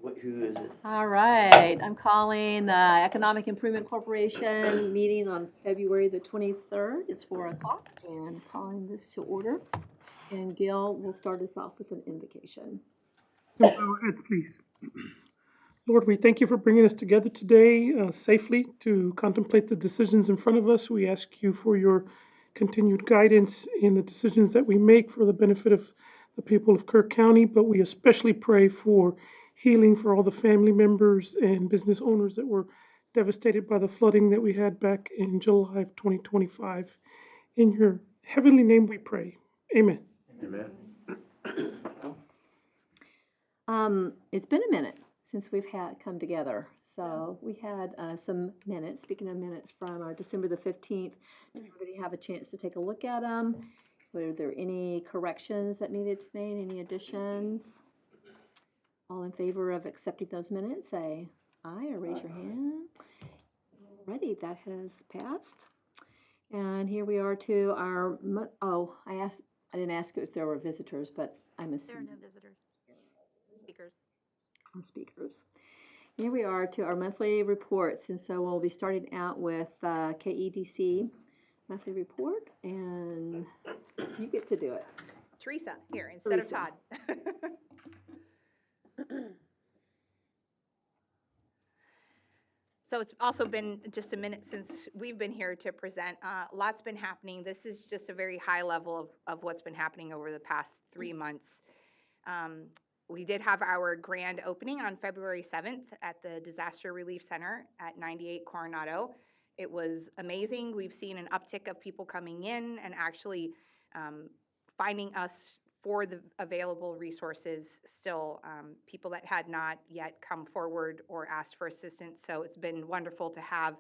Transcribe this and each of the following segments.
Who is it? All right, I'm calling the Economic Improvement Corporation meeting on February the 23rd. It's 4 o'clock, and I'm calling this to order. And Gil will start us off with an invocation. Bow our heads, please. Lord, we thank you for bringing us together today safely to contemplate the decisions in front of us. We ask you for your continued guidance in the decisions that we make for the benefit of the people of Kirk County, but we especially pray for healing for all the family members and business owners that were devastated by the flooding that we had back in July of 2025. In your heavenly name we pray. Amen. Amen. It's been a minute since we've come together. So we had some minutes, speaking of minutes, from our December the 15th. Did everybody have a chance to take a look at them? Were there any corrections that needed to be made, any additions? All in favor of accepting those minutes, say aye or raise your hand. Alrighty, that has passed. And here we are to our, I didn't ask if there were visitors, but I'm There are assuming. no visitors. Speakers. Speakers. Here we are to our monthly reports, and so we'll be starting out with KEDC monthly report, and you get to do it. Teresa here instead of Teresa. Todd. So it's also been just a minute since we've been here to present. Lots been happening. This is just a very high level of what's been happening over the past 3 months. We did have our grand opening on February 7th at the Disaster Relief Center at 98 Coronado. It was amazing. We've seen an uptick of people coming in and actually finding us for the available resources still, people that had not yet come forward or asked for assistance. So it's been wonderful to have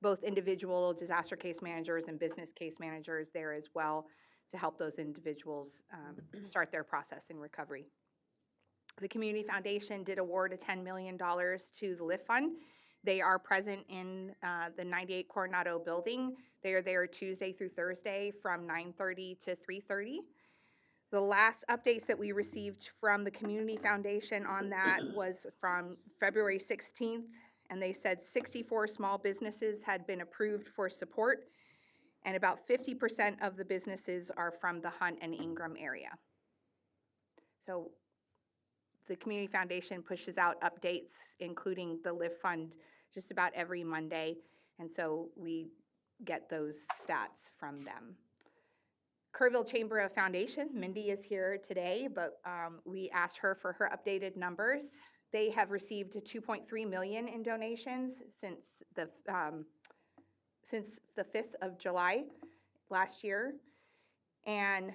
both individual disaster case managers and business case managers there as well to help those individuals start their process in recovery. The Community Foundation did award a $10 million to the LIFT Fund. They are present in the 98 Coronado building. They are there Tuesday through Thursday from 9:30 to 3:30. The last updates that we received from the Community Foundation on that was from February 16th, and they said 64 small businesses had been approved for support, and about 50% of the businesses are from the Hunt and Ingram area. So the Community Foundation pushes out updates, including the LIFT Fund, just about every Monday, and so we get those stats from them. Kerrville Chamber of Foundation, Mindy is here today, but we asked her for her updated numbers. They have received $2.3 million in donations since the 5th of July last year, and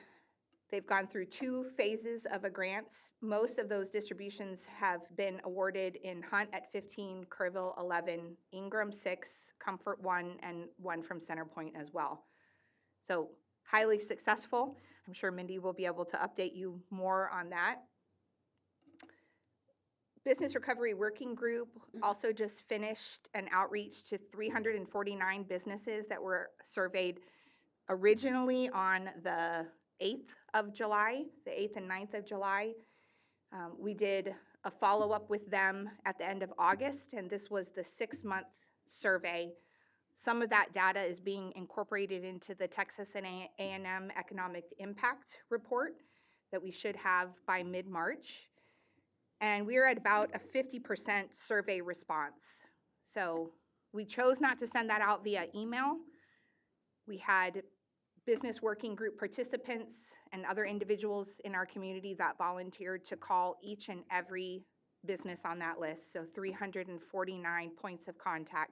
they've gone through 2 phases of a grants. Most of those distributions have been awarded in Hunt at 15, Kerrville 11, Ingram 6, Comfort 1, and 1 from Centerpoint as well. So highly successful. I'm sure Mindy will be able to update you more on that. Business Recovery Working Group also just finished an outreach to 349 businesses that were surveyed originally on the 8th of July, the 8th and 9th of July. We did a follow-up with them at the end of August, and this was the 6-month survey. Some of that data is being incorporated into the Texas and A&M Economic Impact Report that we should have by mid-March. And we're at about a 50% survey response. So we chose not to send that out via email. We had business working group participants and other individuals in our community that volunteered to call each and every business on that list, so 349 points of contact.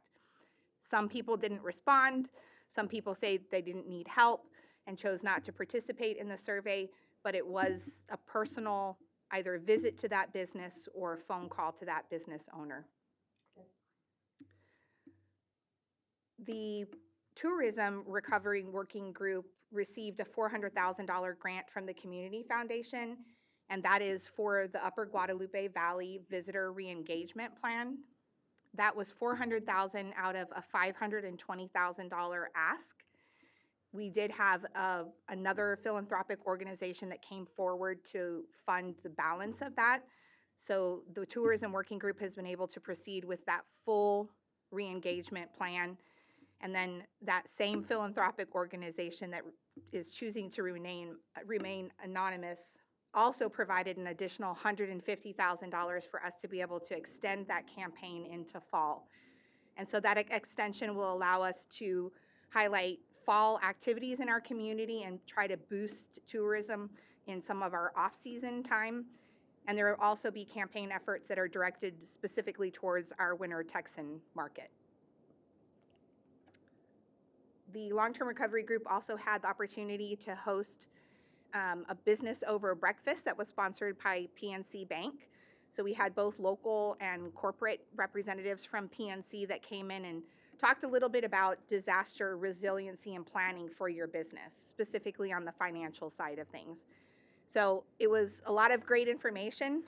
Some people didn't respond. Some people say they didn't need help and chose not to participate in the survey, but it was a personal either visit to that business or a phone call to that business owner. The Tourism Recovery Working Group received a $400,000 grant from the Community Foundation, and that is for the Upper Guadalupe Valley Visitor Re-Engagement Plan. That was $400,000 out of a $520,000 ask. We did have another philanthropic organization that came forward to fund the balance of that. So the tourism working group has been able to proceed with that full re-engagement plan. And then that same philanthropic organization that is choosing to remain anonymous also provided an additional $150,000 for us to be able to extend that campaign into fall. And so that extension will allow us to highlight fall activities in our community and try to boost tourism in some of our off-season time. And there will also be campaign efforts that are directed specifically towards our winter Texan market. The long-term recovery group also had the opportunity to host a business over breakfast that was sponsored by PNC Bank. So we had both local and corporate representatives from PNC that came in and talked a little bit about disaster resiliency and planning for your business, specifically on the financial side of things. So it was a lot of great information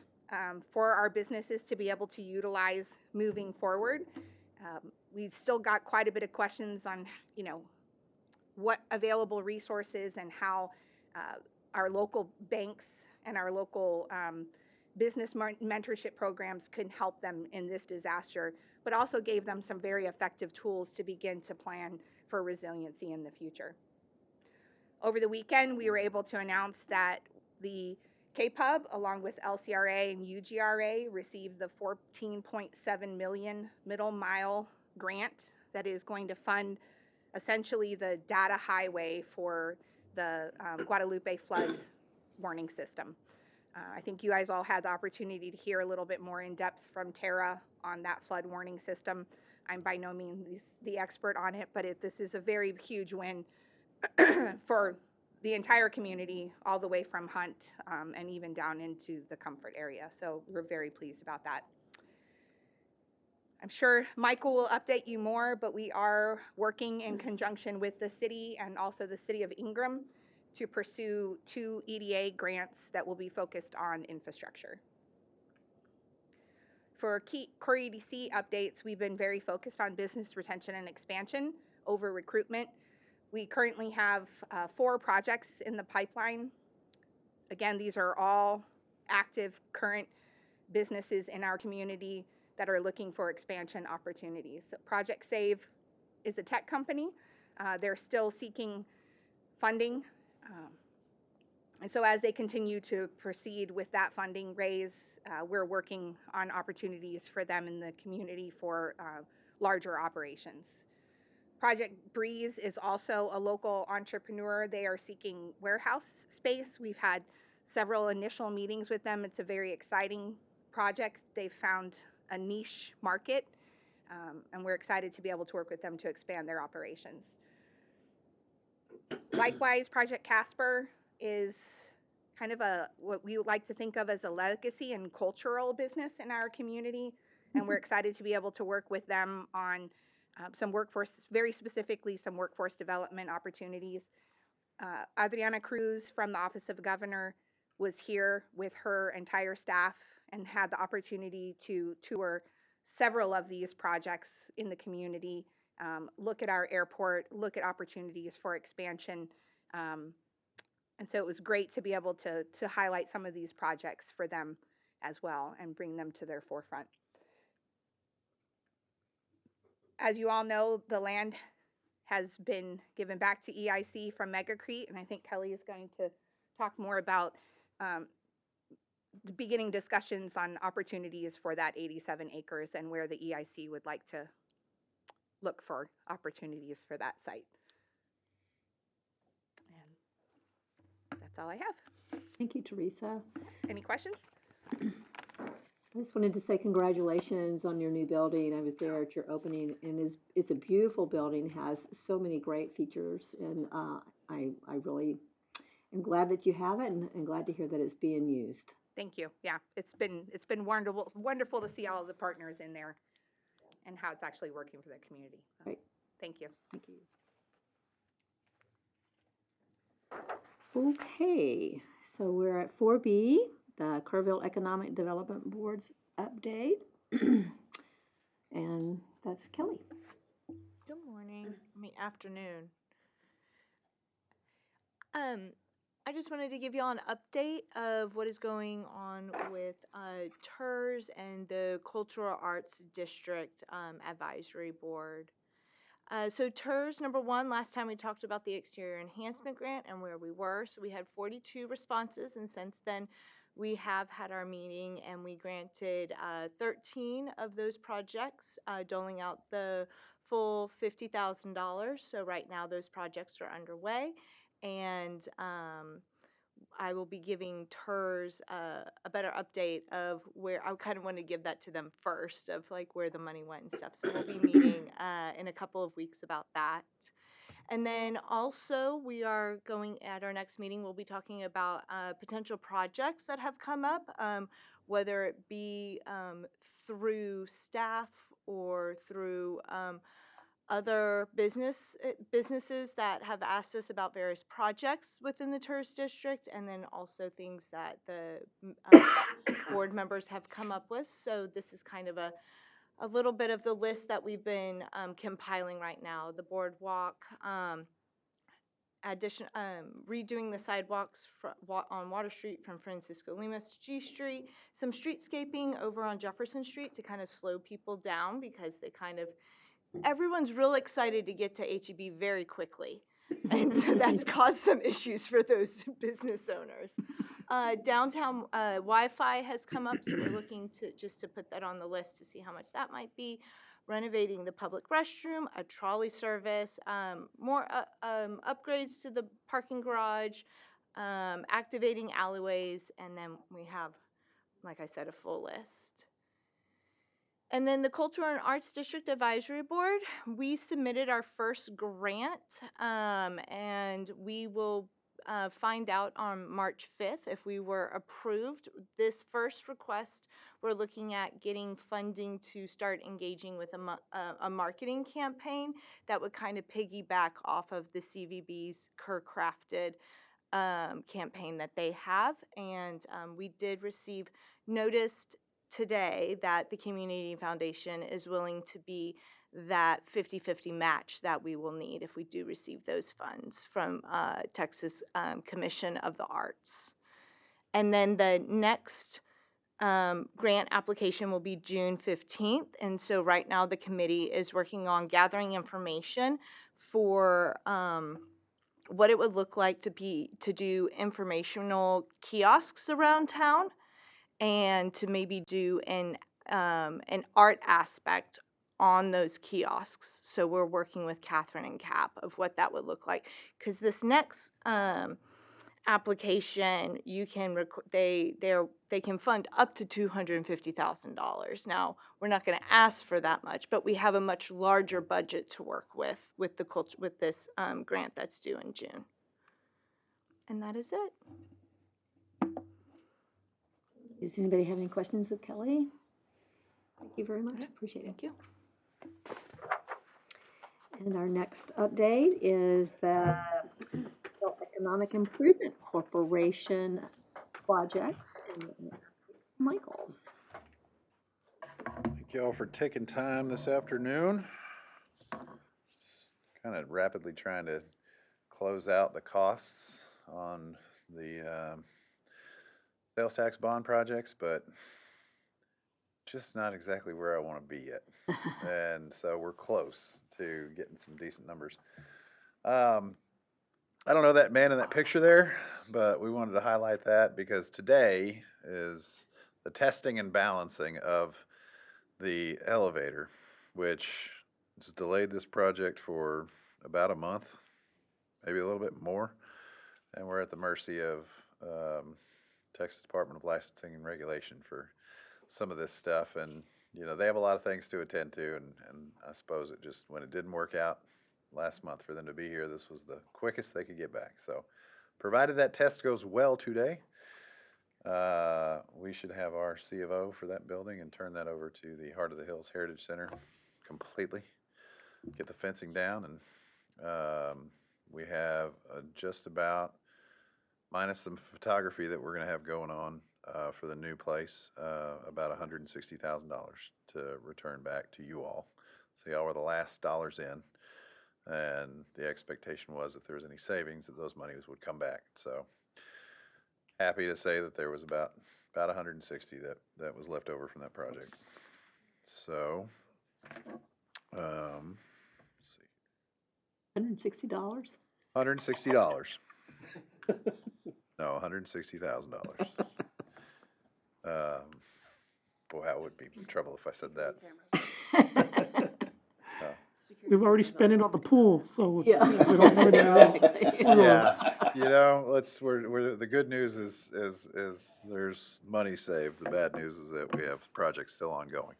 for our businesses to be able to utilize moving forward. We've still got quite a bit of questions on, what available resources and how our local banks and our local business mentorship programs can help them in this disaster, but also gave them some very effective tools to begin to plan for resiliency in the future. Over the weekend, we were able to announce that the KPUB, along with LCRA and UGRA, received the $14.7 million middle mile grant that is going to fund essentially the data highway for the Guadalupe flood warning system. I think you guys all had the opportunity to hear a little bit more in depth from Tara on that flood warning system. I'm by no means the expert on it, but this is a very huge win for the entire community, all the way from Hunt and even down into the Comfort area. So we're very pleased about that. I'm sure Michael will update you more, but we are working in conjunction with the city and also the city of Ingram to pursue 2 EDA grants that will be focused on infrastructure. For key core EDC updates, we've been very focused on business retention and expansion over recruitment. We currently have 4 projects in the pipeline. Again, these are all active current businesses in our community that are looking for expansion opportunities. So Project Save is a tech company. They're still seeking funding. And so as they continue to proceed with that funding raise, we're working on opportunities for them in the community for larger operations. Project Breeze is also a local entrepreneur. They are seeking warehouse space. We've had several initial meetings with them. It's a very exciting project. They've found a niche market, and we're excited to be able to work with them to expand their operations. Likewise, Project Casper is kind of what we like to think of as a legacy and cultural business in our community, and we're excited to be able to work with them on some workforce, very specifically some workforce development opportunities. Adriana Cruz from the Office of Governor was here with her entire staff and had the opportunity to tour several of these projects in the community, look at our airport, look at opportunities for expansion. And so it was great to be able to highlight some of these projects for them as well and bring them to their forefront. As you all know, the land has been given back to EIC from Megacrete, and I think Kelly is going to talk more about the beginning discussions on opportunities for that 87 acres and where the EIC would like to look for opportunities for that site. And that's all I have. Thank you, Teresa. Any questions? I just wanted to say congratulations on your new building. I was there at your opening, and it's a beautiful building, has so many great features, and I really am glad that you have it, and glad to hear that it's being used. Thank you. Yeah, it's been wonderful to see all of the partners in there and how it's actually working for the community. Right. Thank you. Thank you. Okay, so we're at 4B, the Kerrville Economic Development Board's update. And that's Kelly. Good morning. Afternoon. I just wanted to give you all an update of what is going on with TERS and the Cultural Arts District Advisory Board. So TERS, number one, last time we talked about the exterior enhancement grant and where we were. So we had 42 responses, and since then we have had our meeting and we granted 13 of those projects, doling out the full $50,000. So right now those projects are underway, and I will be giving TERS a better update of where I kind of want to give that to them first, of like where the money went and stuff. So we'll be meeting in a couple of weeks about that. And then also, we are going at our next meeting, we'll be talking about potential projects that have come up, whether it be through staff or through other businesses that have asked us about various projects within the TERS district, and then also things that the board members have come up with. So this is kind of a little bit of the list that we've been compiling right now. The boardwalk, redoing the sidewalks on Water Street from Francisco Limas to G Street, some streetscaping over on Jefferson Street to kind of slow people down, because they kind of, everyone's real excited to get to HEB very quickly. And so that's caused some issues for those business owners. Downtown Wi-Fi has come up, so we're looking to put that on the list to see how much that might be. Renovating the public restroom, a trolley service, more upgrades to the parking garage, activating alleyways, and then we have, like I said, a full list. And then the Cultural and Arts District Advisory Board, we submitted our first grant, and we will find out on March 5th if we were approved. This first request, we're looking at getting funding to start engaging with a marketing campaign that would kind of piggyback off of the CVB's Kerr-crafted campaign that they have. And we did receive notice today that the Community Foundation is willing to be that 50-50 match that we will need if we do receive those funds from Texas Commission of the Arts. And then the next grant application will be June 15th. And so right now the committee is working on gathering information for what it would look like to do informational kiosks around town, and to maybe do an art aspect on those kiosks. So we're working with Catherine and Cap of what that would look like. Because this next application, you can they can fund up to $250,000. Now we're not going to ask for that much, but we have a much larger budget to work with this grant that's due in June. And that is it. Does anybody have any questions of Kelly? Thank you very much. Appreciate it. Thank you. And our next update is the Economic Improvement Corporation projects. And Michael. Thank you all for taking time this afternoon. Kind of rapidly trying to close out the costs on the sales tax bond projects, but just not exactly where I want to be yet. And so we're close to getting some decent numbers. I don't know that man in that picture there, but we wanted to highlight that because today is the testing and balancing of the elevator, which has delayed this project for about a month, maybe a little bit more. And we're at the mercy of Texas Department of Licensing and Regulation for some of this stuff. And, you know, they have a lot of things to attend to. And I suppose it just, when it didn't work out last month for them to be here, this was the quickest they could get back. So provided that test goes well today, we should have our C of O for that building and turn that over to the Heart of the Hills Heritage Center completely. Get the fencing down, and we have just about, minus some photography that we're going to have going on for the new place, about $160,000 to return back to you all. So y'all were the last dollars in, and the expectation was if there was any savings that those monies would come back. So happy to say that there was about 160 that was left over from that project. So, let's see, $160? $160. No, $160,000. Boy, that would be trouble if I said that. We've already spent it on the pool, so. Yeah. We don't really know. Exactly. Yeah, you know, the good news is there's money saved. The bad news is that we have projects still ongoing.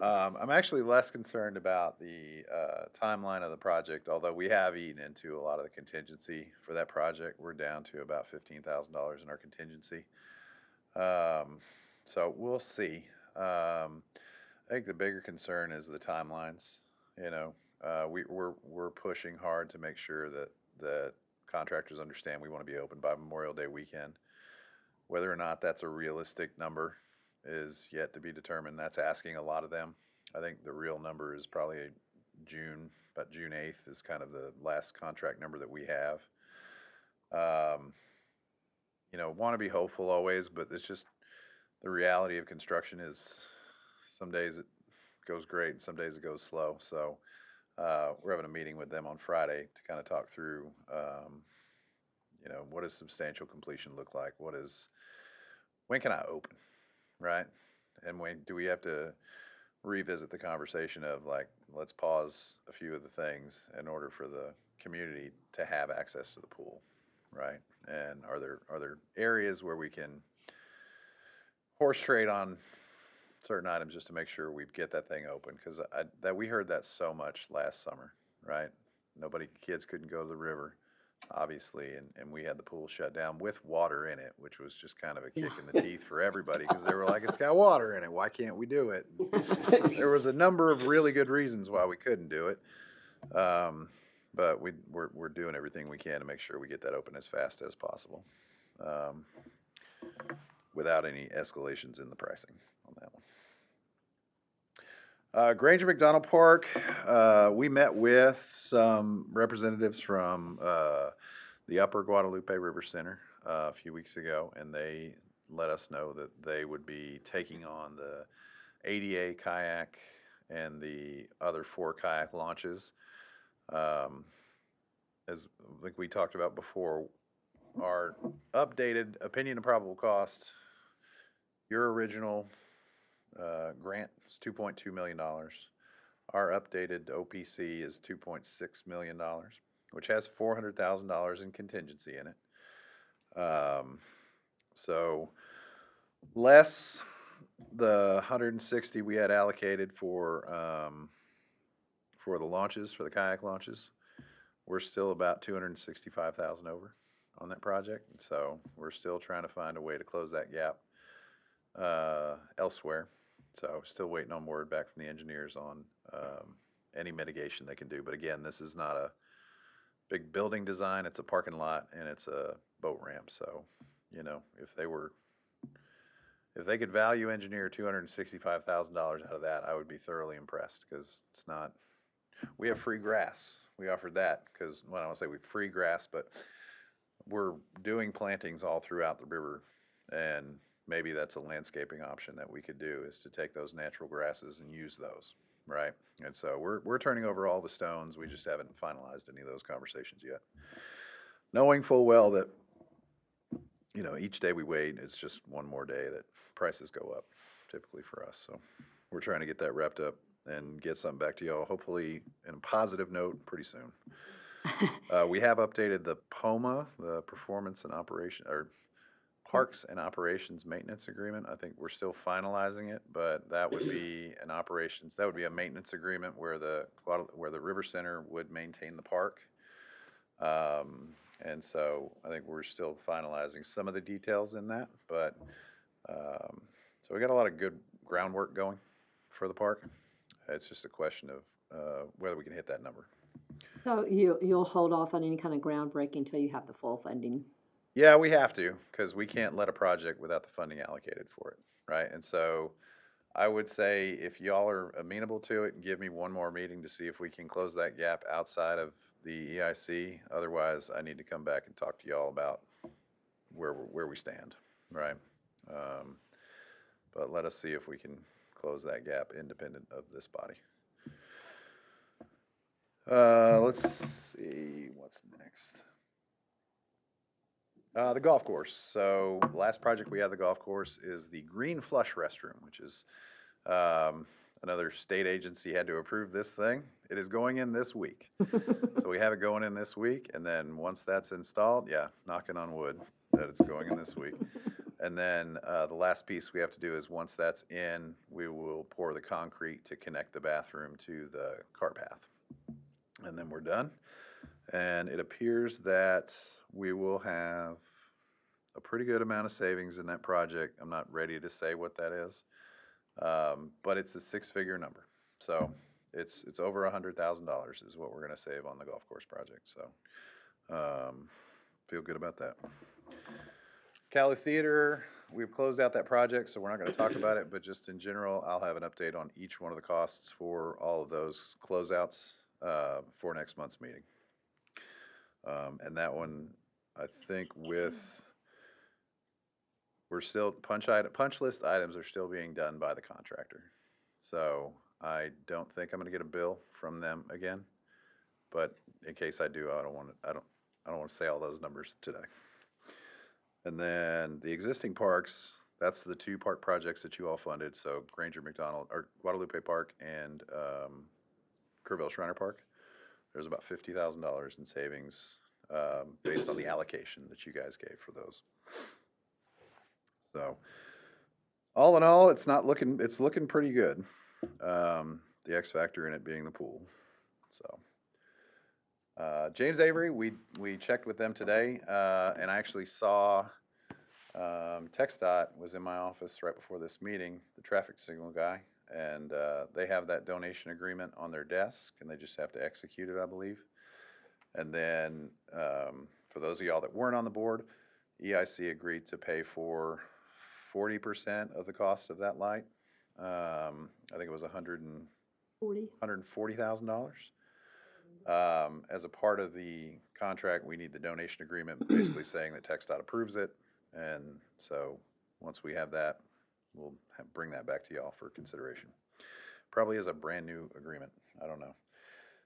I'm actually less concerned about the timeline of the project, although we have eaten into a lot of the contingency for that project. We're down to about $15,000 in our contingency. So we'll see. I think the bigger concern is the timelines. You know, we're pushing hard to make sure that contractors understand we want to be open by Memorial Day weekend. Whether or not that's a realistic number is yet to be determined. That's asking a lot of them. I think the real number is probably June, but June 8th is kind of the last contract number that we have. You know, want to be hopeful always, but it's just the reality of construction is some days it goes great and some days it goes slow. So we're having a meeting with them on Friday to kind of talk through, you know, what does substantial completion look like? When can I open, right? And when do we have to revisit the conversation of like, let's pause a few of the things in order for the community to have access to the pool, right? And are there areas where we can horse trade on certain items just to make sure we get that thing open? Because we heard that so much last summer, right? Kids couldn't go to the river, obviously, and we had the pool shut down with water in it, which was just kind of a kick in the teeth for everybody because they were like, it's got water in it. Why can't we do it? There was a number of really good reasons why we couldn't do it. But we're doing everything we can to make sure we get that open as fast as possible, without any escalations in the pricing on that one. Granger McDonald Park, we met with some representatives from the Upper Guadalupe River Center a few weeks ago, and they let us know that they would be taking on the ADA kayak and the other 4 kayak launches. As like we talked about before, our updated opinion of probable cost, your original grant is $2.2 million. Our updated OPC is $2.6 million, which has $400,000 in contingency in it. So less the 160 we had allocated for the launches, for the kayak launches, we're still about 265,000 over on that project. So we're still trying to find a way to close that gap elsewhere. So still waiting on word back from the engineers on any mitigation they can do. But again, this is not a big building design. It's a parking lot and it's a boat ramp. So, you know, if they could value engineer $265,000 out of that, I would be thoroughly impressed because it's not. We have free grass. We offered that because, well, I don't want to say we have free grass, but we're doing plantings all throughout the river, and maybe that's a landscaping option that we could do, is to take those natural grasses and use those, right? And so we're turning over all the stones. We just haven't finalized any of those conversations yet, knowing full well that, you know, each day we wait, it's just one more day that prices go up, typically for us. So we're trying to get that wrapped up and get something back to y'all, hopefully in a positive note pretty soon. We have updated the POMA, the Performance and Operation, or Parks and Operations Maintenance Agreement. I think we're still finalizing it, but that would be a maintenance agreement where the River Center would maintain the park. And so I think we're still finalizing some of the details in that, but, so we got a lot of good groundwork going for the park. It's just a question of whether we can hit that number. So you'll hold off on any kind of groundbreaking until you have the full funding? Yeah, we have to, because we can't let a project without the funding allocated for it, right? And so I would say if y'all are amenable to it, give me one more meeting to see if we can close that gap outside of the EIC. Otherwise, I need to come back and talk to y'all about where we stand, right? But let us see if we can close that gap independent of this body. Let's see, what's next? The golf course. So the last project we had, the golf course, is the Green Flush Restroom, which is another state agency had to approve this thing. It is going in this week. So we have it going in this week, and then once that's installed, yeah, knocking on wood that it's going in this week. And then the last piece we have to do is once that's in, we will pour the concrete to connect the bathroom to the cart path. And then we're done. And it appears that we will have a pretty good amount of savings in that project. I'm not ready to say what that is, but it's a six-figure number. So it's over $100,000 is what we're going to save on the golf course project. So feel good about that. Cali Theater, we've closed out that project, so we're not going to talk about it, but just in general, I'll have an update on each one of the costs for all of those closeouts for next month's meeting. And that one, I think we're still, punch list items are still being done by the contractor. So I don't think I'm gonna get a bill from them again, but in case I do, I don't want to say all those numbers today. And then the existing parks, that's the two park projects that you all funded, so Granger McDonald, or Guadalupe Park and Kerrville Shriner Park. There's about $50,000 in savings based on the allocation that you guys gave for those. So, all in all, it's looking pretty good. The X factor in it being the pool. So, James Avery, we checked with them today, and I actually saw TxDOT was in my office right before this meeting, the traffic signal guy, and they have that donation agreement on their desk, and they just have to execute it, I believe. And then, for those of y'all that weren't on the board, EIC agreed to pay for 40% of the cost of that light. I think it was $140,000. As a part of the contract, we need the donation agreement, basically saying that TxDOT approves it. And so once we have that, we'll bring that back to y'all for consideration. Probably is a brand new agreement. I don't know.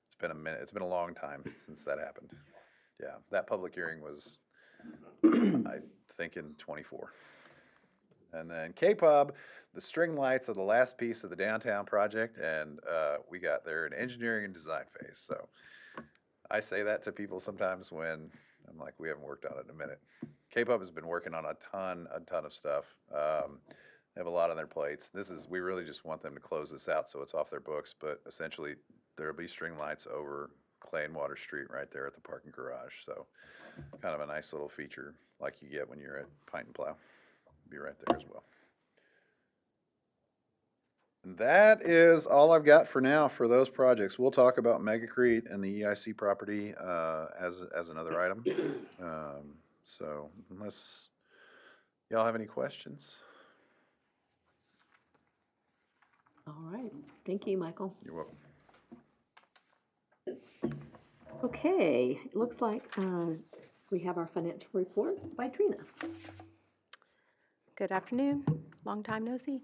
It's been a minute. It's been a long time since that happened. Yeah, that public hearing was, I think, in '24. And then K-Pub, the string lights are the last piece of the downtown project, and we got there in engineering and design phase. So I say that to people sometimes when I'm like, we haven't worked on it in a minute. K-Pub has been working on a ton of stuff. They have a lot on their plates. We really just want them to close this out so it's off their books, but essentially there'll be string lights over Clay and Water Street right there at the parking garage. So kind of a nice little feature like you get when you're at Pint and Plow. Be right there as well. And that is all I've got for now for those projects. We'll talk about Megacrete and the EIC property as another item. So unless y'all have any questions. All right, thank you, Michael. You're welcome. Okay, it looks like we have our financial report by Trina. Good afternoon. Long time no see.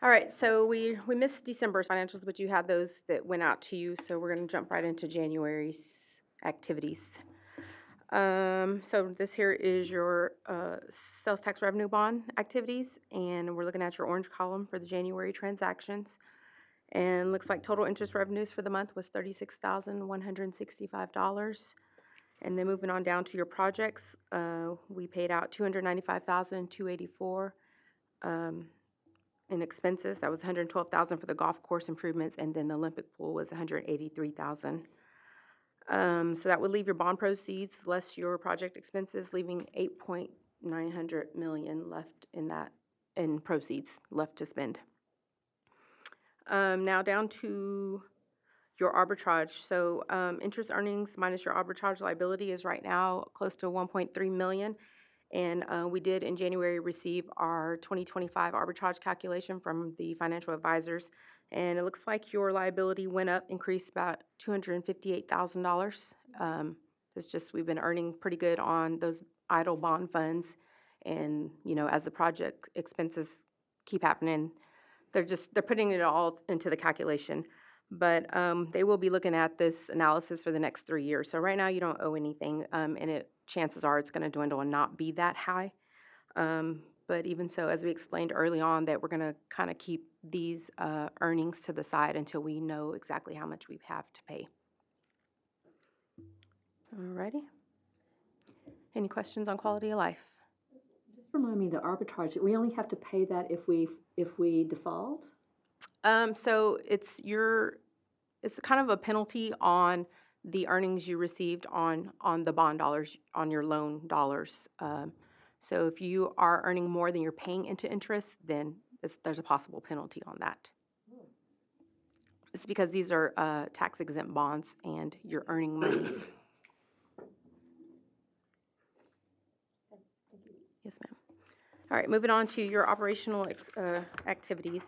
All right, so we missed December's financials, but you had those that went out to you, so we're going to jump right into January's activities. So this here is your sales tax revenue bond activities, and we're looking at your orange column for the January transactions. And looks like total interest revenues for the month was $36,165. And then moving on down to your projects, we paid out $295,284 in expenses. That was $112,000 for the golf course improvements, and then the Olympic pool was $183,000. So that would leave your bond proceeds less your project expenses, leaving $8.9 million left in proceeds left to spend. Now down to your arbitrage. So interest earnings minus your arbitrage liability is right now close to $1.3 million. And we did in January receive our 2025 arbitrage calculation from the financial advisors. And it looks like your liability went up, increased about $258,000. It's just we've been earning pretty good on those idle bond funds. And, you know, as the project expenses keep happening, they're putting it all into the calculation. But they will be looking at this analysis for the next 3 years. So right now, you don't owe anything, and chances are it's gonna dwindle and not be that high. But even so, as we explained early on, that we're gonna kind of keep these earnings to the side until we know exactly how much we have to pay. Alrighty. Any questions on quality of life? Just remind me, the arbitrage, we only have to pay that if we default? So it's kind of a penalty on the earnings you received on the bond dollars, on your loan dollars. So if you are earning more than you're paying into interest, then there's a possible penalty on that. It's because these are tax exempt bonds and you're earning monies. Yes, ma'am. All right, moving on to your operational activities.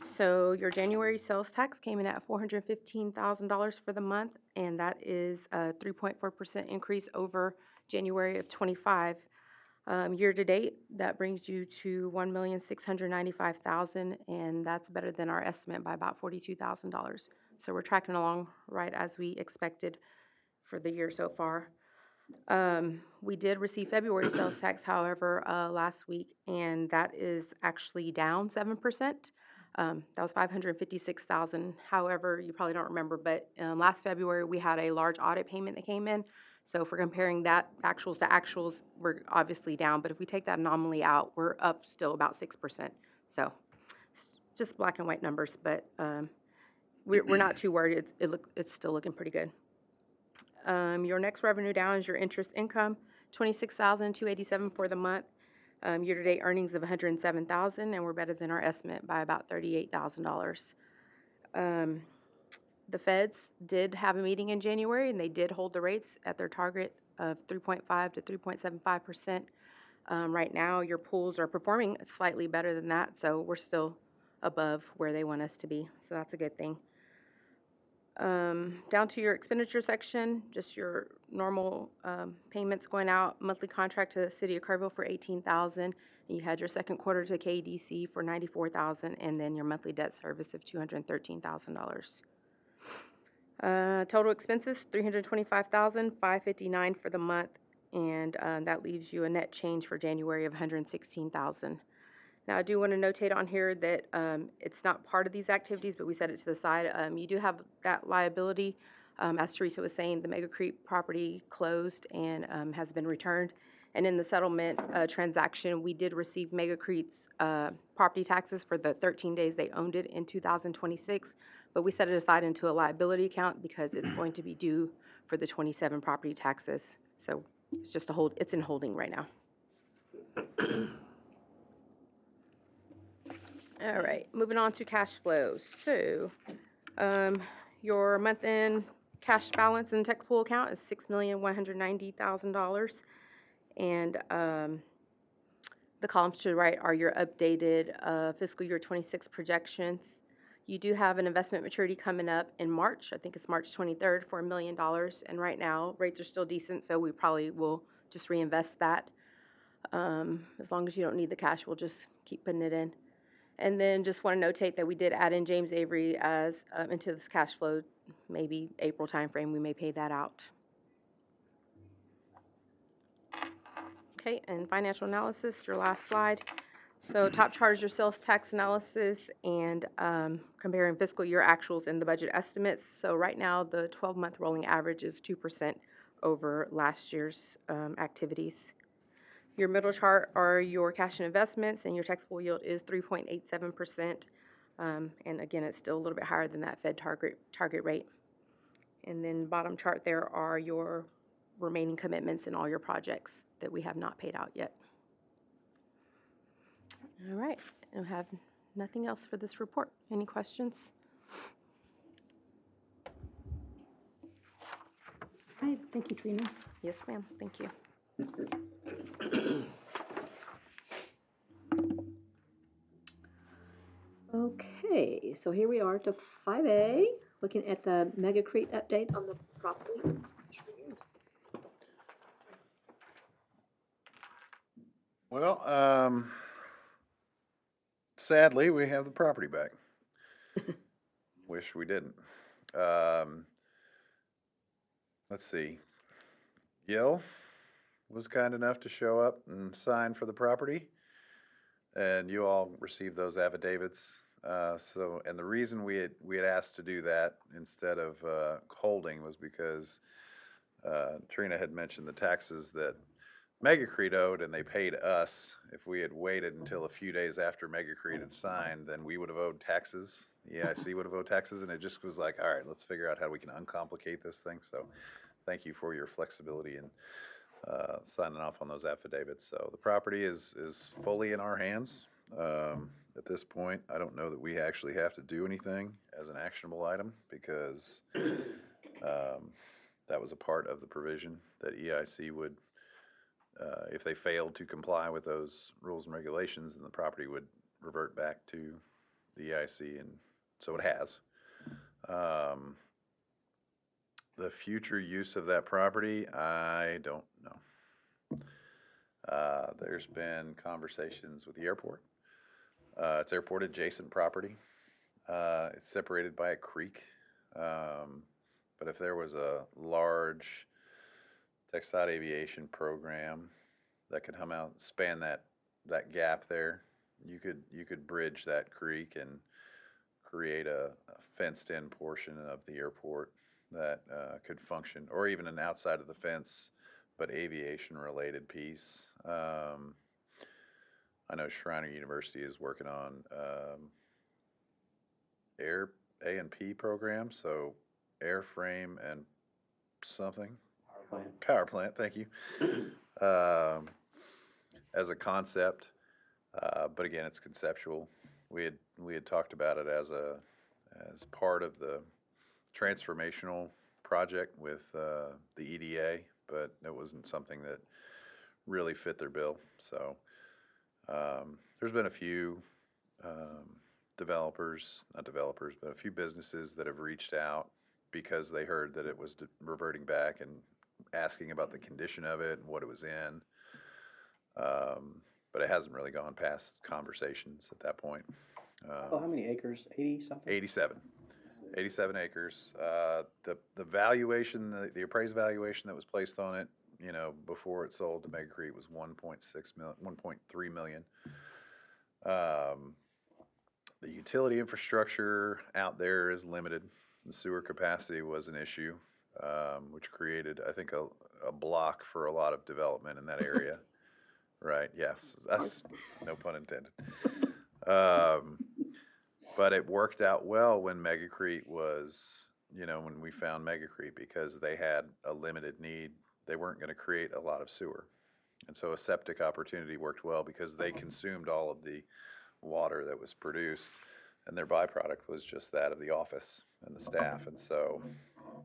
So your January sales tax came in at $415,000 for the month, and that is a 3.4% increase over January of '25. Year to date, that brings you to $1,695,000, and that's better than our estimate by about $42,000. So we're tracking along right as we expected for the year so far. We did receive February sales tax, however, last week, and that is actually down 7%. That was $556,000. However, you probably don't remember, but last February we had a large audit payment that came in. So if we're comparing that actuals to actuals, we're obviously down. But if we take that anomaly out, we're up still about 6%. So it's just black and white numbers, but we're not too worried. It's still looking pretty good. Your next revenue down is your interest income, $26,287 for the month. Year-to-date earnings of $107,000, and we're better than our estimate by about $38,000. The feds did have a meeting in January, and they did hold the rates at their target of 3.5 to 3.75%. Right now, your pools are performing slightly better than that, so we're still above where they want us to be, so that's a good thing. Down to your expenditure section, just your normal payments going out, monthly contract to the city of Kerrville for $18,000, and you had your second quarter to KDC for $94,000, and then your monthly debt service of $213,000. Total expenses, $325,559 for the month, and that leaves you a net change for January of $116,000. Now, I do want to notate on here that it's not part of these activities, but we set it to the side. You do have that liability. As Teresa was saying, the Mega Creek property closed and has been returned. And in the settlement transaction, we did receive Mega Creek's property taxes for the 13 days they owned it in 2026, but we set it aside into a liability account because it's going to be due for the 27 property taxes. So it's just it's in holding right now. All right, moving on to cash flow. So, your month-end cash balance in the tax pool account is $6,190,000, and the columns to the right are your updated fiscal year '26 projections. You do have an investment maturity coming up in March. I think it's March 23rd for $1 million, and right now rates are still decent, so we probably will just reinvest that. As long as you don't need the cash, we'll just keep putting it in. And then just want to notate that we did add in James Avery as into this cash flow, maybe April timeframe, we may pay that out. Okay, and financial analysis, your last slide. So top chart is your sales tax analysis and comparing fiscal year actuals and the budget estimates. So right now, the 12-month rolling average is 2% over last year's activities. Your middle chart are your cash and investments, and your taxable yield is 3.87%. And again, it's still a little bit higher than that Fed target rate. And then bottom chart there are your remaining commitments in all your projects that we have not paid out yet. All right, I have nothing else for this report. Any questions? Okay, thank you, Trina. Yes, ma'am, thank you. Okay, so here we are to 5A, looking at the Mega Creek update on the property. Well, sadly, we have the property back. Wish we didn't. Um, let's see. Gil was kind enough to show up and sign for the property, and you all received those affidavits. And the reason we had asked to do that instead of holding was because Trina had mentioned the taxes that Megacrete owed, and they paid us. If we had waited until a few days after Megacrete had signed, then we would have owed taxes. The EIC would have owed taxes, and it just was like, all right, let's figure out how we can uncomplicate this thing. So thank you for your flexibility in signing off on those affidavits. So the property is fully in our hands. At this point, I don't know that we actually have to do anything as an actionable item because that was a part of the provision that EIC would, if they failed to comply with those rules and regulations, then the property would revert back to the EIC, and so it has. The future use of that property, I don't know. There's been conversations with the airport. It's airport adjacent property. It's separated by a creek. But if there was a large TxDOT aviation program that could come out and span that gap there, you could bridge that creek and create a fenced-in portion of the airport that could function, or even an outside of the fence, but aviation-related piece. I know Schreiner University is working on air A&P program, so airframe and something. Power plant, thank you. As a concept, but again, it's conceptual. We had talked about it as part of the transformational project with the EDA, but it wasn't something that really fit their bill. So there's been a few not developers, but a few businesses that have reached out because they heard that it was reverting back and asking about the condition of it and what it was in. But it hasn't really gone past conversations at that point. Oh, how many acres? 80 something? 87 acres. The valuation, the appraised valuation that was placed on it, before it sold to Megacrete was 1.3 million. The utility infrastructure out there is limited. The sewer capacity was an issue, which created, I think, a block for a lot of development in that area. Right, yes, that's no pun intended. But it worked out well when Megacrete was, when we found Megacrete, because they had a limited need. They weren't going to create a lot of sewer. And so a septic opportunity worked well because they consumed all of the water that was produced, and their byproduct was just that of the office and the staff. And so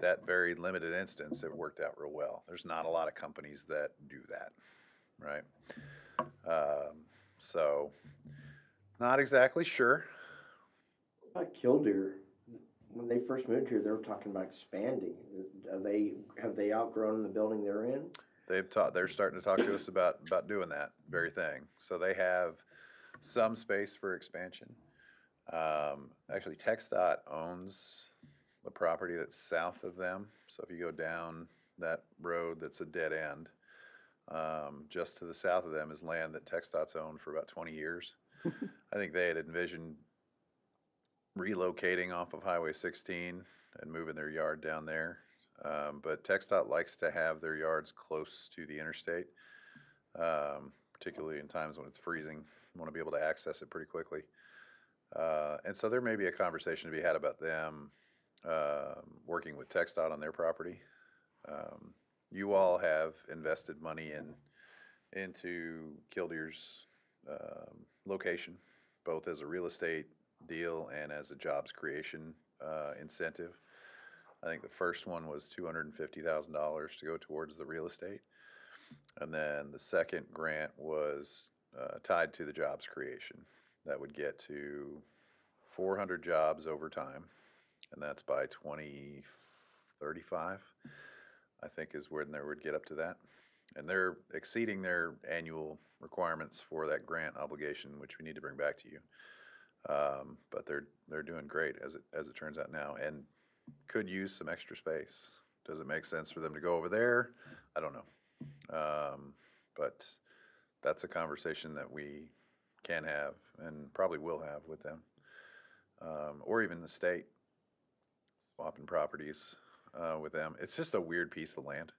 that very limited instance, it worked out real well. There's not a lot of companies that do that, right? So not exactly sure. About Killdeer, when they first moved here, they were talking about expanding. Have they outgrown the building they're in? They're starting to talk to us about doing that very thing. So they have some space for expansion. Actually, TxDOT owns the property that's south of them. So if you go down that road that's a dead end, just to the south of them is land that TxDOT's owned for about 20 years. I think they had envisioned relocating off of Highway 16 and moving their yard down there. But TxDOT likes to have their yards close to the interstate, particularly in times when it's freezing. Want to be able to access it pretty quickly. And so there may be a conversation to be had about them working with TxDOT on their property. You all have invested money into Killdeer's location, both as a real estate deal and as a jobs creation incentive. I think the first one was $250,000 to go towards the real estate. And then the second grant was tied to the jobs creation. That would get to 400 jobs over time, and that's by 2035, I think, is when they would get up to that. And they're exceeding their annual requirements for that grant obligation, which we need to bring back to you. But they're doing great as it turns out now, and could use some extra space. Does it make sense for them to go over there? I don't know. But that's a conversation that we can have and probably will have with them. Or even the state, swapping properties with them. It's just a weird piece of land.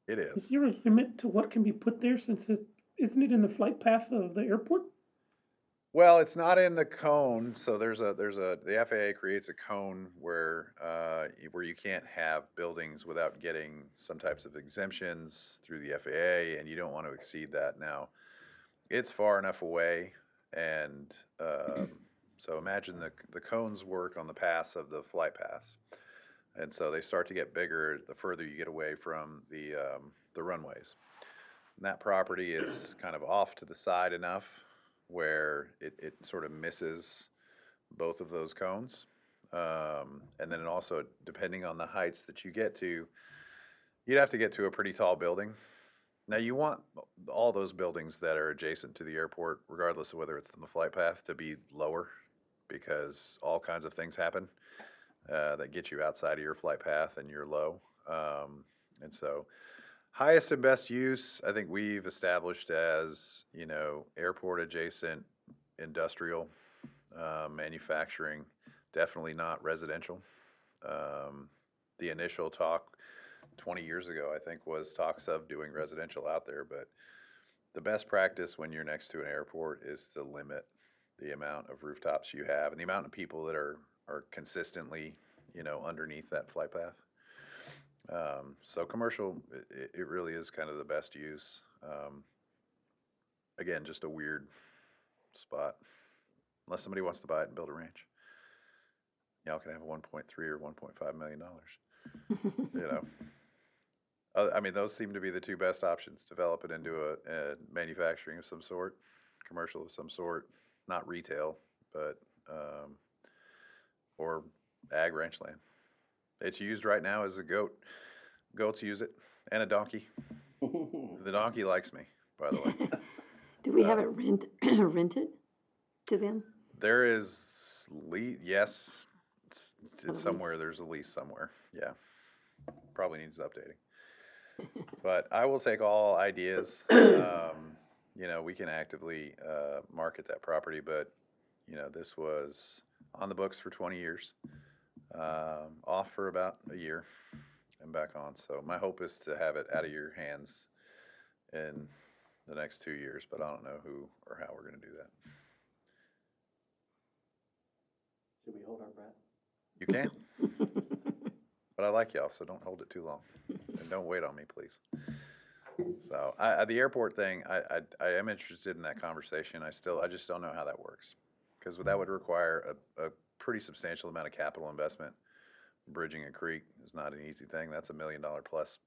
It Is is. there a limit to what can be put there since isn't it in the flight path of the airport? Well, it's not in the cone, so the FAA creates a cone where you can't have buildings without getting some types of exemptions through the FAA, and you don't want to exceed that. Now, it's far enough away, and so imagine the cones work on the paths of the flight paths, and so they start to get bigger the further you get away from the runways. And that property is kind of off to the side enough where it sort of misses both of those cones. And then it also, depending on the heights that you get to, you'd have to get to a pretty tall building. Now, you want all those buildings that are adjacent to the airport, regardless of whether it's in the flight path, to be lower, because all kinds of things happen that get you outside of your flight path and you're low. And so highest and best use, I think we've established as, airport adjacent industrial manufacturing, definitely not residential. The initial talk 20 years ago, I think, was talks of doing residential out there, but the best practice when you're next to an airport is to limit the amount of rooftops you have and the amount of people that are consistently, underneath that flight path. So commercial, it really is kind of the best use. Again, just a weird spot, unless somebody wants to buy it and build a ranch. Y'all can have 1.3 or $1.5 million. I mean, those seem to be the two best options. Develop it into a manufacturing of some sort, commercial of some sort, not retail, but or ag ranch land. It's used right now as a goat. Goats use it, and a donkey. The donkey likes me, by the way. Do we have it rented to them? There is yes, it's A lease. somewhere. There's a lease somewhere. Yeah, probably needs updating. But I will take all ideas. We can actively market that property, but this was on the books for 20 years, off for about a year, and back on. So my hope is to have it out of your hands in the next 2 years, but I don't know who or how we're going to do that. Should we hold our breath? You can, but I like y'all, so don't hold it too long, and don't wait on me, please. So the airport thing, I am interested in that conversation. I just don't know how that works, because that would require a pretty substantial amount of capital investment. Bridging a creek is not an easy thing. That's $1 million plus,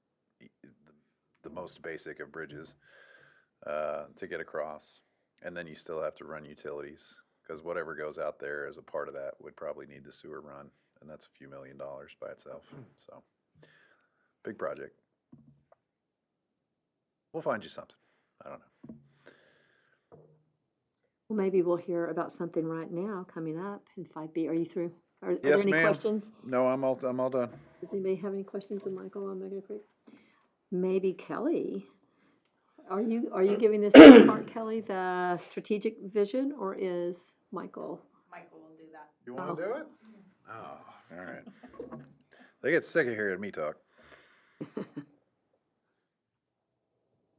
the most basic of bridges to get across. And then you still have to run utilities, because whatever goes out there as a part of that would probably need the sewer run, and that's a few $1 million by itself. So, big project. We'll find you something. I don't know. Well, maybe we'll hear about something right now coming up in 5B. Are you through? Are there Yes, any ma'am. questions? No, I'm all done. Does anybody have any questions of Michael on Magna Creek? Maybe Kelly. Are you giving this part, Kelly, the strategic vision, or is Michael? Michael will do that. You want to do it? Oh, all right. They get sick of hearing me talk.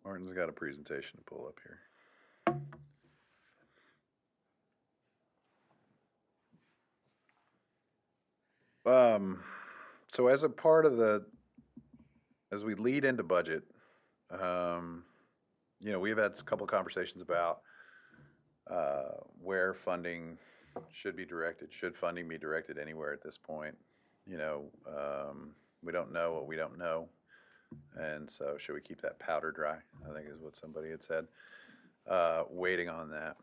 Martin's got a presentation to pull up here. So as a part of as we lead into budget, we've had a couple of conversations about where funding should be directed. Should funding be directed anywhere at this point? We don't know what we don't know. And so should we keep that powder dry, I think is what somebody had said. Waiting on that.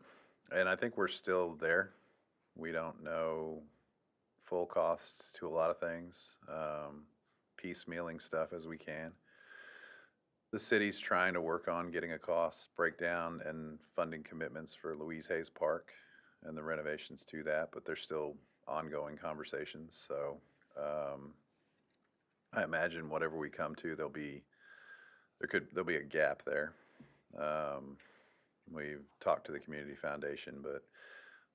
And I think we're still there. We don't know full costs to a lot of things, piecemealing stuff as we can. the city's trying to work on getting a cost breakdown and funding commitments for Louise Hayes Park and the renovations to that, but there's still ongoing conversations. So I imagine whatever we come to, there'll be a gap there. We've talked to the Community Foundation, but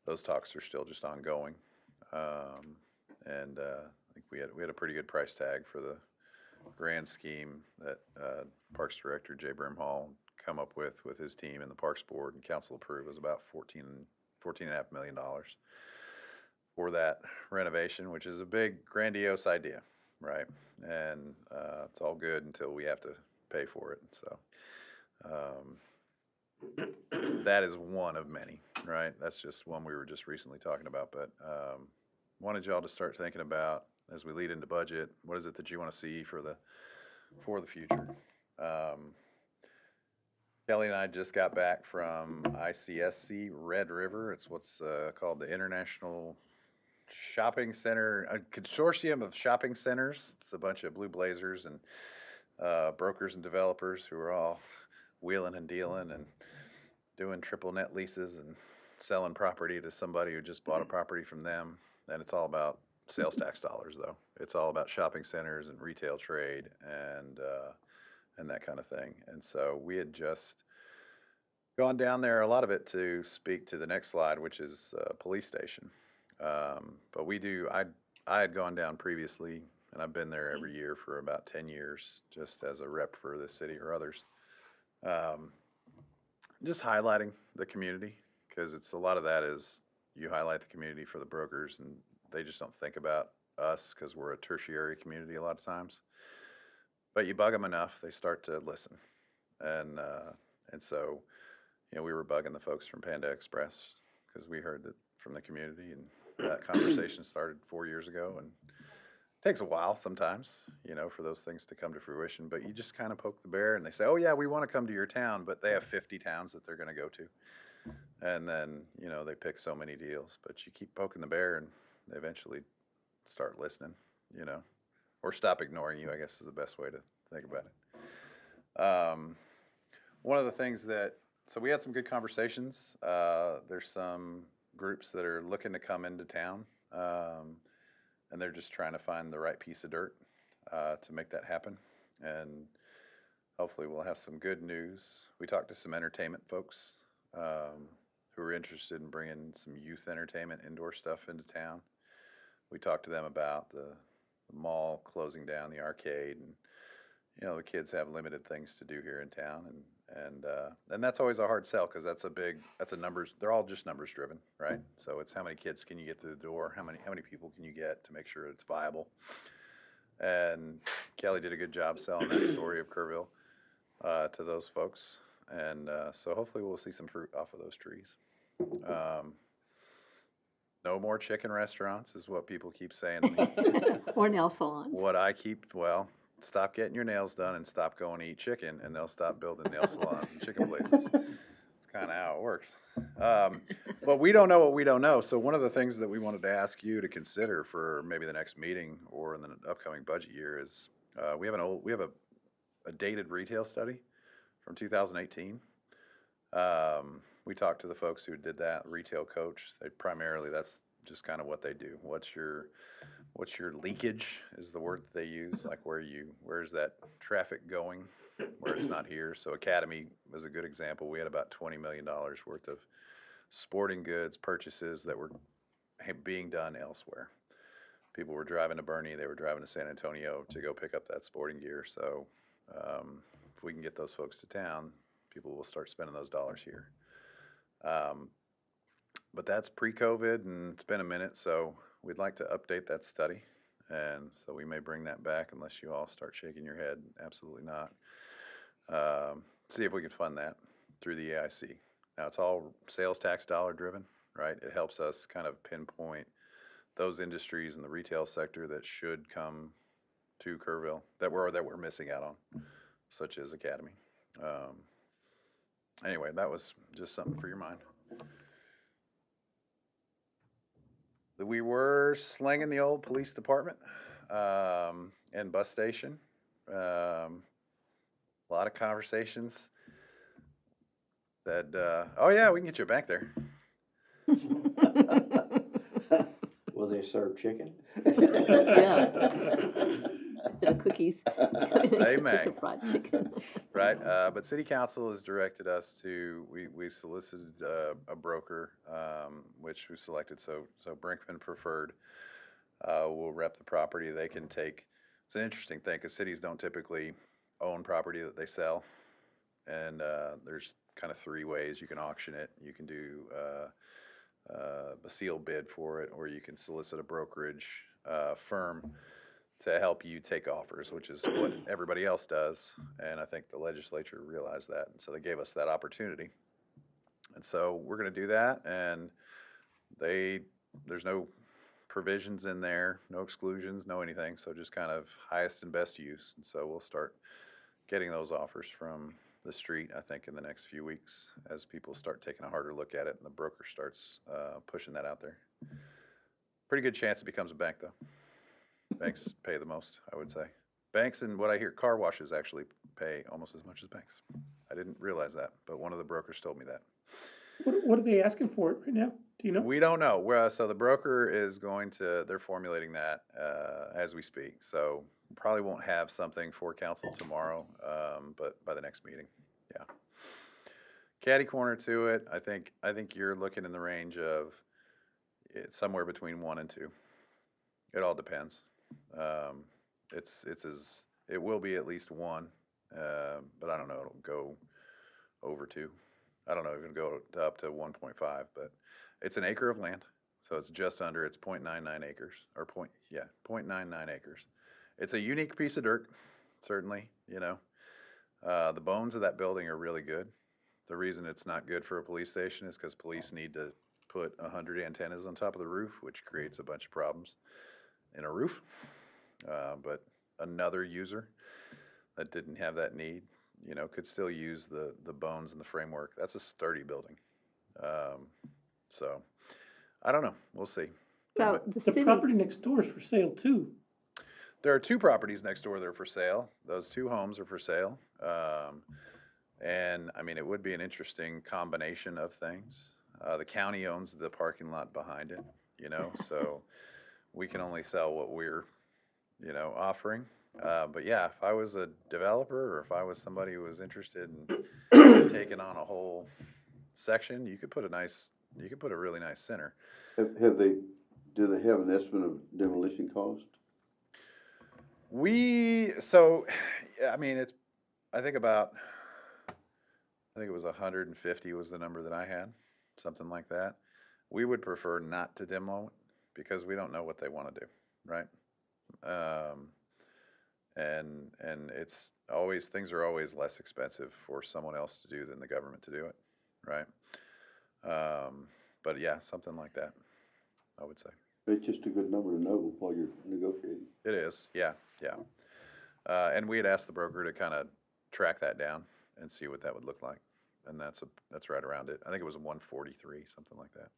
those talks are still just ongoing. I think we had a pretty good price tag for the grand scheme that Parks Director Jay Brimhall come up with his team and the Parks Board and Council approved. Was about $14.5 million for that renovation, which is a big, grandiose idea, right? And it's all good until we have to pay for it. So that is one of many, right? That's just one we were just recently talking about, but wanted y'all to start thinking about, as we lead into budget, what is it that you want to see for the future? Kelly and I just got back from ICSC Red River. It's what's called the International Shopping Center, a consortium of shopping centers. It's a bunch of Blue Blazers and brokers and developers who are all wheeling and dealing and doing triple net leases and selling property to somebody who just bought a property from them. And it's all about sales tax dollars, though. It's all about shopping centers and retail trade and that kind of thing. And so we had just gone down there, a lot of it to speak to the next slide, which is police station. But I had gone down previously, and I've been there every year for about 10 years, just as a rep for the city or others. Just highlighting the community, because it's a lot of that is you highlight the community for the brokers, and they just don't think about us because we're a tertiary community a lot of times. But you bug them enough, they start to listen. And so, you know, we were bugging the folks from Panda Express because we heard that from the community, and that conversation started 4 years ago. And it takes a while sometimes, you know, for those things to come to fruition. But you just kind of poke the bear, and they say, oh, yeah, we want to come to your town, but they have 50 towns that they're going to go to. And then, you know, they pick so many deals. But you keep poking the bear, and they eventually start listening, you know, or stop ignoring you, I guess is the best way to think about it. One of the things so we had some good conversations. There's some groups that are looking to come into town, and they're just trying to find the right piece of dirt to make that happen. And hopefully we'll have some good news. We talked to some entertainment folks who are interested in bringing some youth entertainment, indoor stuff into town. We talked to them about the mall closing down, the arcade, and you know, the kids have limited things to do here in town, and that's always a hard sell, because that's a numbers. They're all just numbers driven, right? So it's how many kids can you get through the door, how many people can you get to make sure it's viable. And Kelly did a good job selling that story of Kerrville to those folks, and so hopefully we'll see some fruit off of those trees. No more chicken restaurants is what people keep saying to me. Or nail salons. Stop getting your nails done and stop going to eat chicken, and they'll stop building nail salons and chicken places. It's kind of how it works. But we don't know what we don't know. So one of the things that we wanted to ask you to consider for maybe the next meeting or in the upcoming budget year is we have a dated retail study from 2018. We talked to the folks who did that, retail coach. That's just kind of what they do. What's your leakage is the word that they use, like where's that traffic going where it's not here. So Academy is a good example. We had about $20 million worth of sporting goods purchases that were being done elsewhere. People were driving to Bernie, they were driving to San Antonio to go pick up that sporting gear. So if we can get those folks to town, people will start spending those dollars here. But that's pre-COVID, and it's been a minute, so we'd like to update that study. And so we may bring that back unless you all start shaking your head. Absolutely not. See if we can fund that through the AIC. Now, it's all sales tax dollar driven, right? It helps us kind of pinpoint those industries in the retail sector that should come to Kerrville that we're missing out on, such as Academy. Anyway, that was just something for your mind. We were slinging the old police department and bus station. a lot of conversations. Said, oh yeah, we can get you a bank there. Will they serve chicken? Instead of cookies. They Just may. a fried chicken. Right, but city council has directed us to, we solicited a broker, which we selected, so Brinkman Preferred will rep the property. They can take, it's an interesting thing, because cities don't typically own property that they sell. And there's kind of three ways you can auction it. You can do a sealed bid for it, or you can solicit a brokerage firm to help you take offers, which is what everybody else does. And I think the legislature realized that, and so they gave us that opportunity. And so we're going to do that, and there's no provisions in there, no exclusions, no anything, so just kind of highest and best use. And so we'll start getting those offers from the street, I think, in the next few weeks, as people start taking a harder look at it and the broker starts pushing that out there. Pretty good chance it becomes a bank, though. Banks pay the most, I would say. Banks, and what I hear, car washes actually pay almost as much as banks. I didn't realize that, but one of the brokers told me that. What are they asking for it right now? Do you know? We don't know. Well, so the broker is they're formulating that as we speak. So probably won't have something for council tomorrow, but by the next meeting, yeah. Catty corner to it, I think you're looking in the range of, it's somewhere between 1 and 2. It all depends. It will be at least 1, but I don't know, it'll go over 2. I don't know, it'll go up to 1.5, but it's an acre of land, so it's just under, it's 0.99 acres, or 0.99 acres. It's a unique piece of dirt, certainly, you know. The bones of that building are really good. The reason it's not good for a police station is because police need to put 100 antennas on top of the roof, which creates a bunch of problems in a roof. But another user that didn't have that need, you know, could still use the bones and the framework. That's a sturdy building. So I don't know. We'll see. So the The city, property next door is for sale too. There are 2 properties next door that are for sale. Those 2 homes are for sale. And I mean, it would be an interesting combination of things. The county owns the parking lot behind it, you know, so we can only sell what we're, you know, offering. But yeah, if I was a developer, or if I was somebody who was interested in taking on a whole section, you could put a really nice center. Do they have an estimate of demolition cost? I mean, I think it was 150 was the number that I had, something like that. We would prefer not to demo it because we don't know what they want to do, right? And it's always, things are always less expensive for someone else to do than the government to do it, right? But yeah, something like that, I would say. It's just a good number to know while you're negotiating. It is, yeah. And we had asked the broker to kind of track that down and see what that would look like. And that's right around it. I think it was 143, something like that.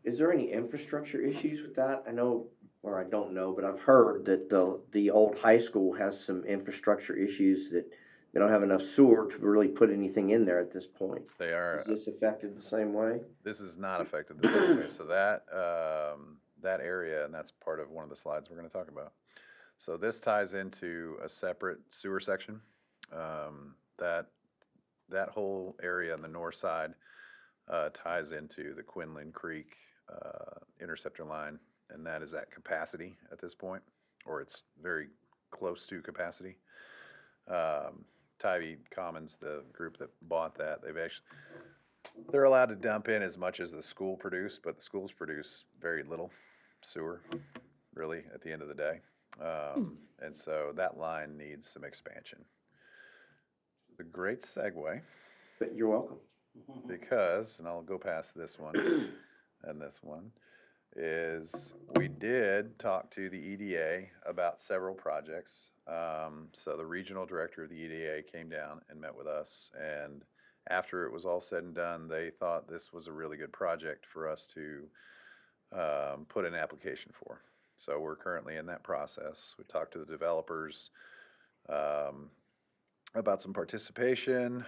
Is there any infrastructure issues with that? I know, or I don't know, but I've heard that the old high school has some infrastructure issues, that they don't have enough sewer to really put anything in there at this point. They are. Is this affected the same way? This is not affected the same way. So that area, and that's part of one of the slides we're going to talk about. So this ties into a separate sewer section. That whole area on the north side ties into the Quinlan Creek interceptor line, and that is at capacity at this point, or it's very close to capacity. Tybee Commons, the group that bought that, they're allowed to dump in as much as the school produce, but the schools produce very little sewer, really, at the end of the day. And so that line needs some expansion. A great segue, But you're welcome. because, and I'll go past this one and this one, is we did talk to the EDA about several projects. So the regional director of the EDA came down and met with us, and after it was all said and done, they thought this was a really good project for us to put an application for. So we're currently in that process. We talked to the developers. about some participation.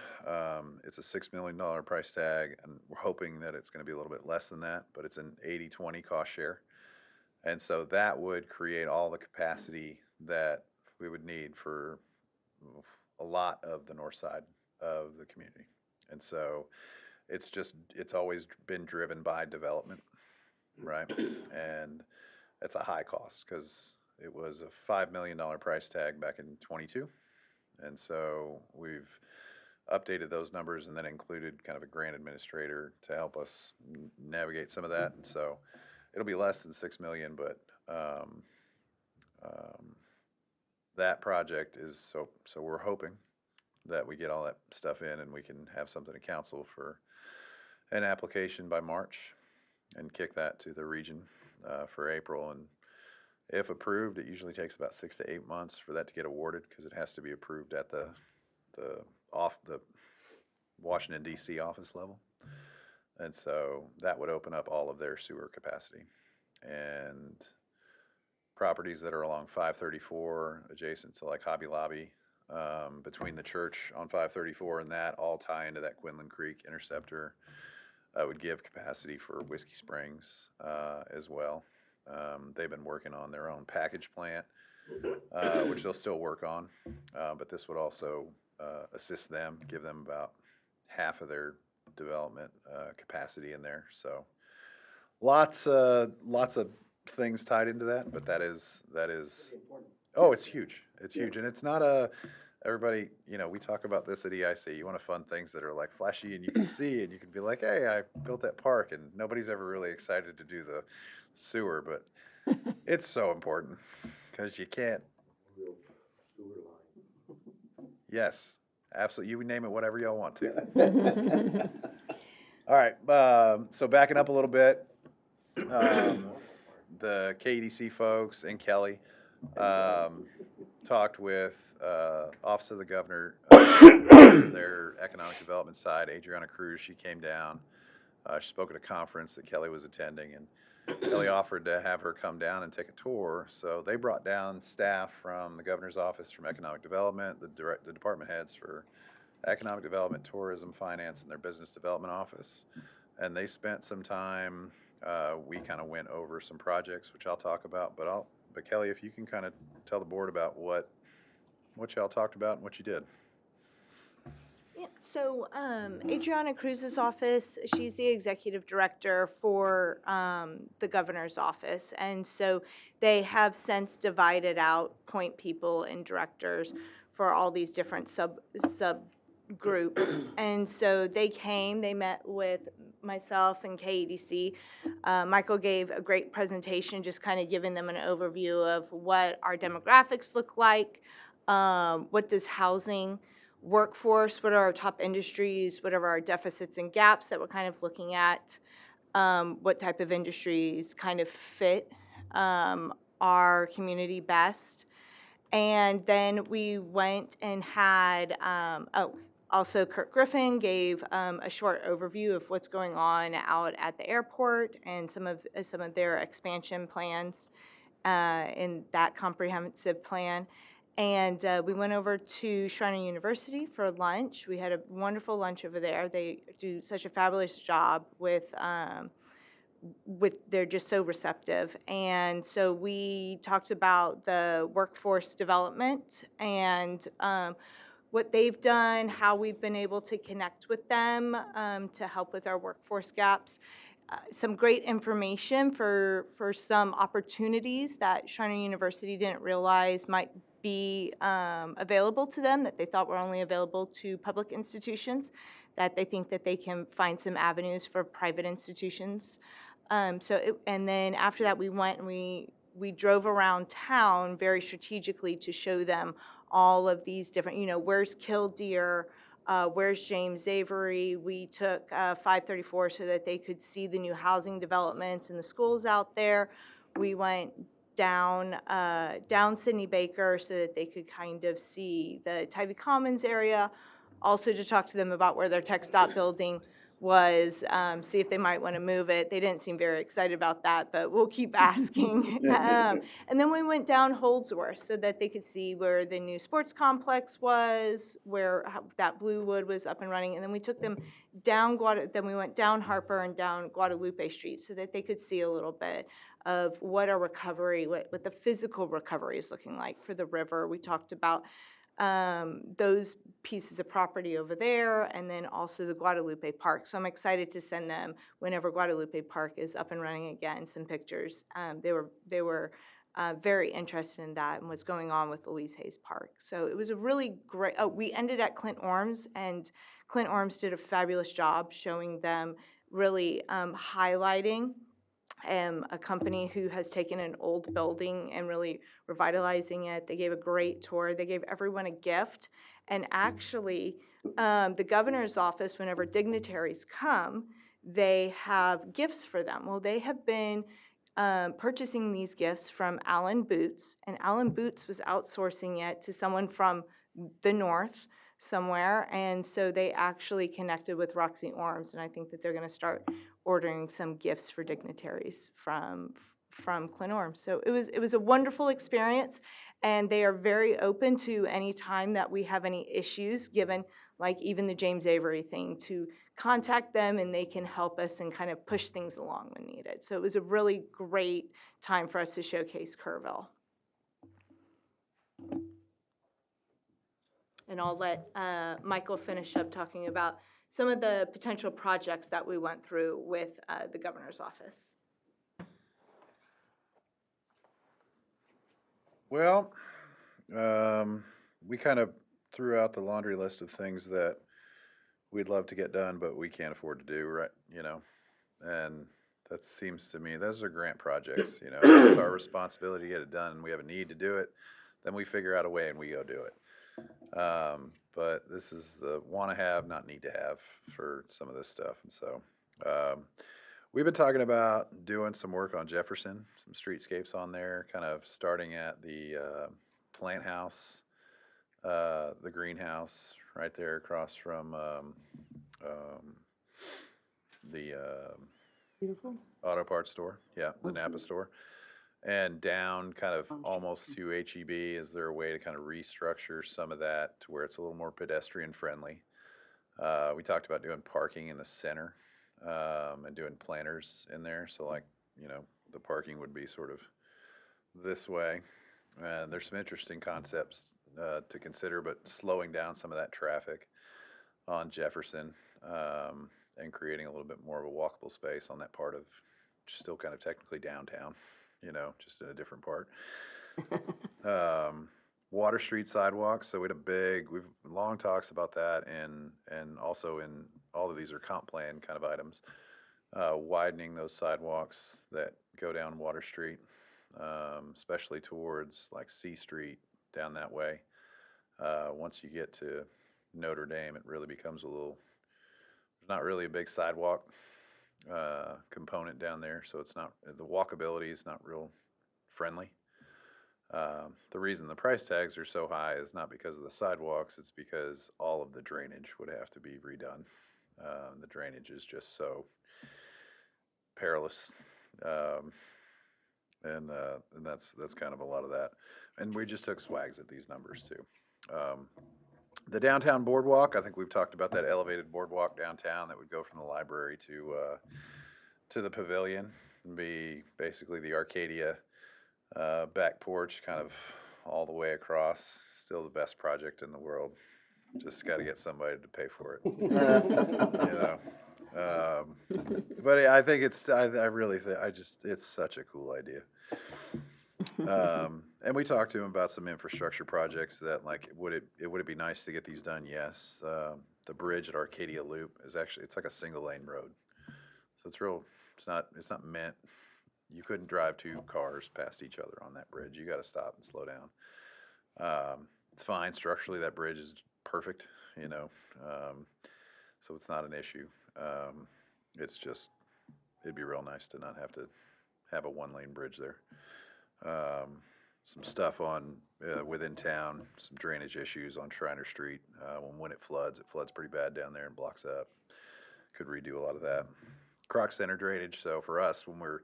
It's a $6 million price tag, and we're hoping that it's gonna be a little bit less than that, but it's an 80-20 cost share. And so that would create all the capacity that we would need for a lot of the north side of the community. And so it's always been driven by development, right? And it's a high cost because it was a $5 million price tag back in '22. And so we've updated those numbers and then included kind of a grant administrator to help us navigate some of that. And so it'll be less than 6 million, but that project is so we're hoping that we get all that stuff in and we can have something to council for an application by March and kick that to the region for April. And if approved, it usually takes about 6 to 8 months for that to get awarded because it has to be approved at the Washington D.C. office level. And so that would open up all of their sewer capacity. And properties that are along 534 adjacent to like Hobby Lobby, between the church on 534 and that all tie into that Quinlan Creek interceptor, would give capacity for Whiskey Springs as well. They've been working on their own package plant, which they'll still work on, but this would also assist them, give them about half of their development capacity in there. So lots of things tied into that, but that is oh, it's huge. It's huge, and it's not everybody, we talk about this at EIC. You want to fund things that are like flashy and you can see and you can be like, hey, I built that park, and nobody's ever really excited to do the sewer, but it's so important because you can't. Yes, absolutely. You would name it whatever y'all want to. All right, so backing up a little bit, the KEDC folks and Kelly talked with Office of the Governor, their economic development side, Adriana Cruz. She came down. She spoke at a conference that Kelly was attending, and Kelly offered to have her come down and take a tour. So they brought down staff from the governor's office, from economic development, the department heads for economic development, tourism, finance, and their business development office. And they spent some time. We kind of went over some projects, which I'll talk about. But Kelly, if you can kind of tell the board about what y'all talked about and what you did. Yeah, so Adriana Cruz's office, she's the executive director for the governor's office. And so they have since divided out point people and directors for all these different subgroups. And so they met with myself and KEDC. Michael gave a great presentation, just kind of giving them an overview of what our demographics look like, what does housing, workforce, what are our top industries, what are our deficits and gaps that we're kind of looking at, what type of industries kind of fit our community best. And then we went and had, also Kirk Griffin gave a short overview of what's going on out at the airport and some of their expansion plans in that comprehensive plan. And we went over to Schreiner University for lunch. We had a wonderful lunch over there. They do such a fabulous job with they're just so receptive. And so we talked about the workforce development and what they've done, how we've been able to connect with them to help with our workforce gaps. Some great information for some opportunities that Schreiner University didn't realize might be available to them, that they thought were only available to public institutions, that they think that they can find some avenues for private institutions. And then after that, we went and we drove around town very strategically to show them all of these different, where's Killdeer, where's James Avery. We took 534 so that they could see the new housing developments and the schools out there. We went down Sidney Baker so that they could kind of see the Tybee Commons area. Also to talk to them about where their TxDOT building was see if they might want to move it. They didn't seem very excited about that, but we'll keep asking. And then we went down Holdsworth so that they could see where the new sports complex was, where that Blue Wood was up and running. And then we took them down then we went down Harper and down Guadalupe Street so that they could see a little bit of what our recovery, what the physical recovery is looking like for the river. We talked about those pieces of property over there, and then also the Guadalupe Park. So I'm excited to send them, whenever Guadalupe Park is up and running again, some pictures. They were very interested in that and what's going on with Louise Hayes Park. So it was a really great, we ended at Clint Orms, and Clint Orms did a fabulous job showing them, really highlighting a company who has taken an old building and really revitalizing it. They gave a great tour. They gave everyone a gift. And actually, the governor's office, whenever dignitaries come, they have gifts for them. Well, they have been purchasing these gifts from Allen Boots, and Allen Boots was outsourcing it to someone from the north somewhere, and so they actually connected with Roxy Orms, and I think that they're going to start ordering some gifts for dignitaries from Clint Orms. So it was a wonderful experience, and they are very open to any time that we have any issues, given like even the James Avery thing, to contact them and they can help us and kind of push things along when needed. So it was a really great time for us to showcase Kerrville. And I'll let Michael finish up talking about some of the potential projects that we went through with the governor's office. Well, we kind of threw out the laundry list of things that we'd love to get done, but we can't afford to do, right? And that seems to me, those are grant projects, it's our responsibility to get it done. We have a need to do it, then we figure out a way and we go do it. But this is the want to have, not need to have for some of this stuff. And so, we've been talking about doing some work on Jefferson, some streetscapes on there, kind of starting at the plant house, the greenhouse right there across from the Beautiful. auto parts store. Yeah, the Napa store. And down kind of almost to HEB. Is there a way to kind of restructure some of that to where it's a little more pedestrian friendly? We talked about doing parking in the center and doing planters in there. So like, the parking would be sort of this way. And there's some interesting concepts to consider, but slowing down some of that traffic on Jefferson and creating a little bit more of a walkable space on that part of still kind of technically downtown, just in a different part. Water Street sidewalks. So we've long talks about that, and also in all of these are comp plan kind of items. Widening those sidewalks that go down Water Street, especially towards like C Street down that way. Once you get to Notre Dame, it really becomes there's not really a big sidewalk component down there, so the walkability is not real friendly. The reason the price tags are so high is not because of the sidewalks, it's because all of the drainage would have to be redone. The drainage is just so perilous. And that's kind of a lot of that. And we just took swags at these numbers too. The downtown boardwalk, I think we've talked about that elevated boardwalk downtown that would go from the library to the pavilion and be basically the Arcadia back porch kind of all the way across. Still the best project in the world. Just got to get somebody to pay for it. But I think I really think, it's such a cool idea. And we talked to him about some infrastructure projects that would it be nice to get these done? Yes. The bridge at Arcadia Loop is it's like a single lane road. So it's not meant, you couldn't drive two cars past each other on that bridge. You got to stop and slow down. It's fine. Structurally, that bridge is perfect, so it's not an issue. It's just, it'd be real nice to not have to have a one-lane bridge there. Some stuff within town, some drainage issues on Shriner Street. When it floods pretty bad down there and blocks up. could redo a lot of that. Croc Center drainage, so for us, when we're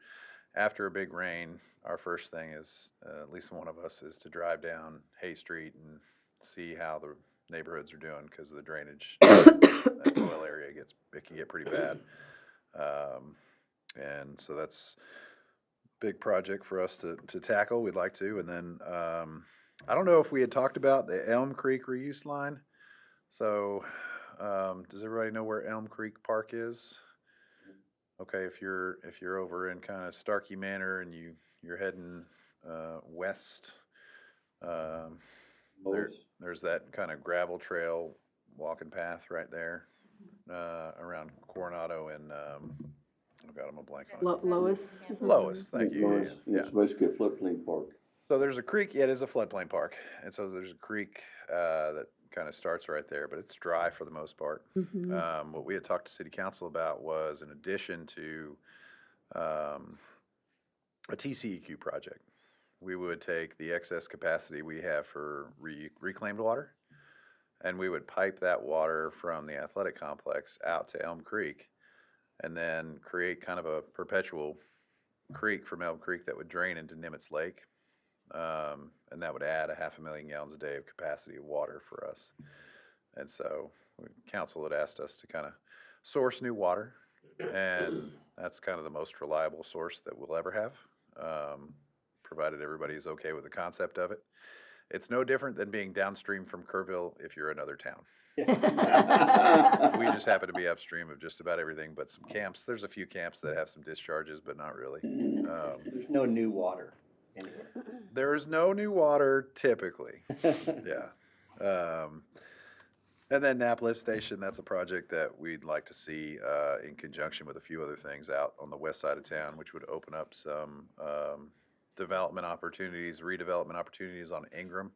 after a big rain, our first thing is, at least one of us, is to drive down Hay Street and see how the neighborhoods are doing, because the drainage, that Doyle area it can get pretty bad. And so that's a big project for us to tackle. We'd like to. And then, I don't know if we had talked about the Elm Creek reuse line. So, does everybody know where Elm Creek Park is? Okay, if you're over in kind of Starkey Manor and you're heading west, there's that kind of gravel trail walking path right there around Coronado and oh God, I'm a blank on it. Lois? Lois, thank you. Yeah. It's basically a floodplain park. So there's a creek. Yeah, it is a floodplain park, and so there's a creek that kind of starts right there, but it's dry for the most part. What we had talked to City Council about was, in addition to a TCEQ project, we would take the excess capacity we have for reclaimed water, and we would pipe that water from the athletic complex out to Elm Creek, and then create kind of a perpetual creek from Elm Creek that would drain into Nimitz Lake. And that would add 500,000 gallons a day of capacity of water for us. And so council had asked us to kind of source new water, and that's kind of the most reliable source that we'll ever have, provided everybody's okay with the concept of it. It's no different than being downstream from Kerrville if you're another town. We just happen to be upstream of just about everything but some camps. There's a few camps that have some discharges, but not really. There's no new water anywhere. There is no new water typically. Yeah. And then Nap Lift Station, that's a project that we'd like to see in conjunction with a few other things out on the west side of town, which would open up some development opportunities, redevelopment opportunities on Ingram.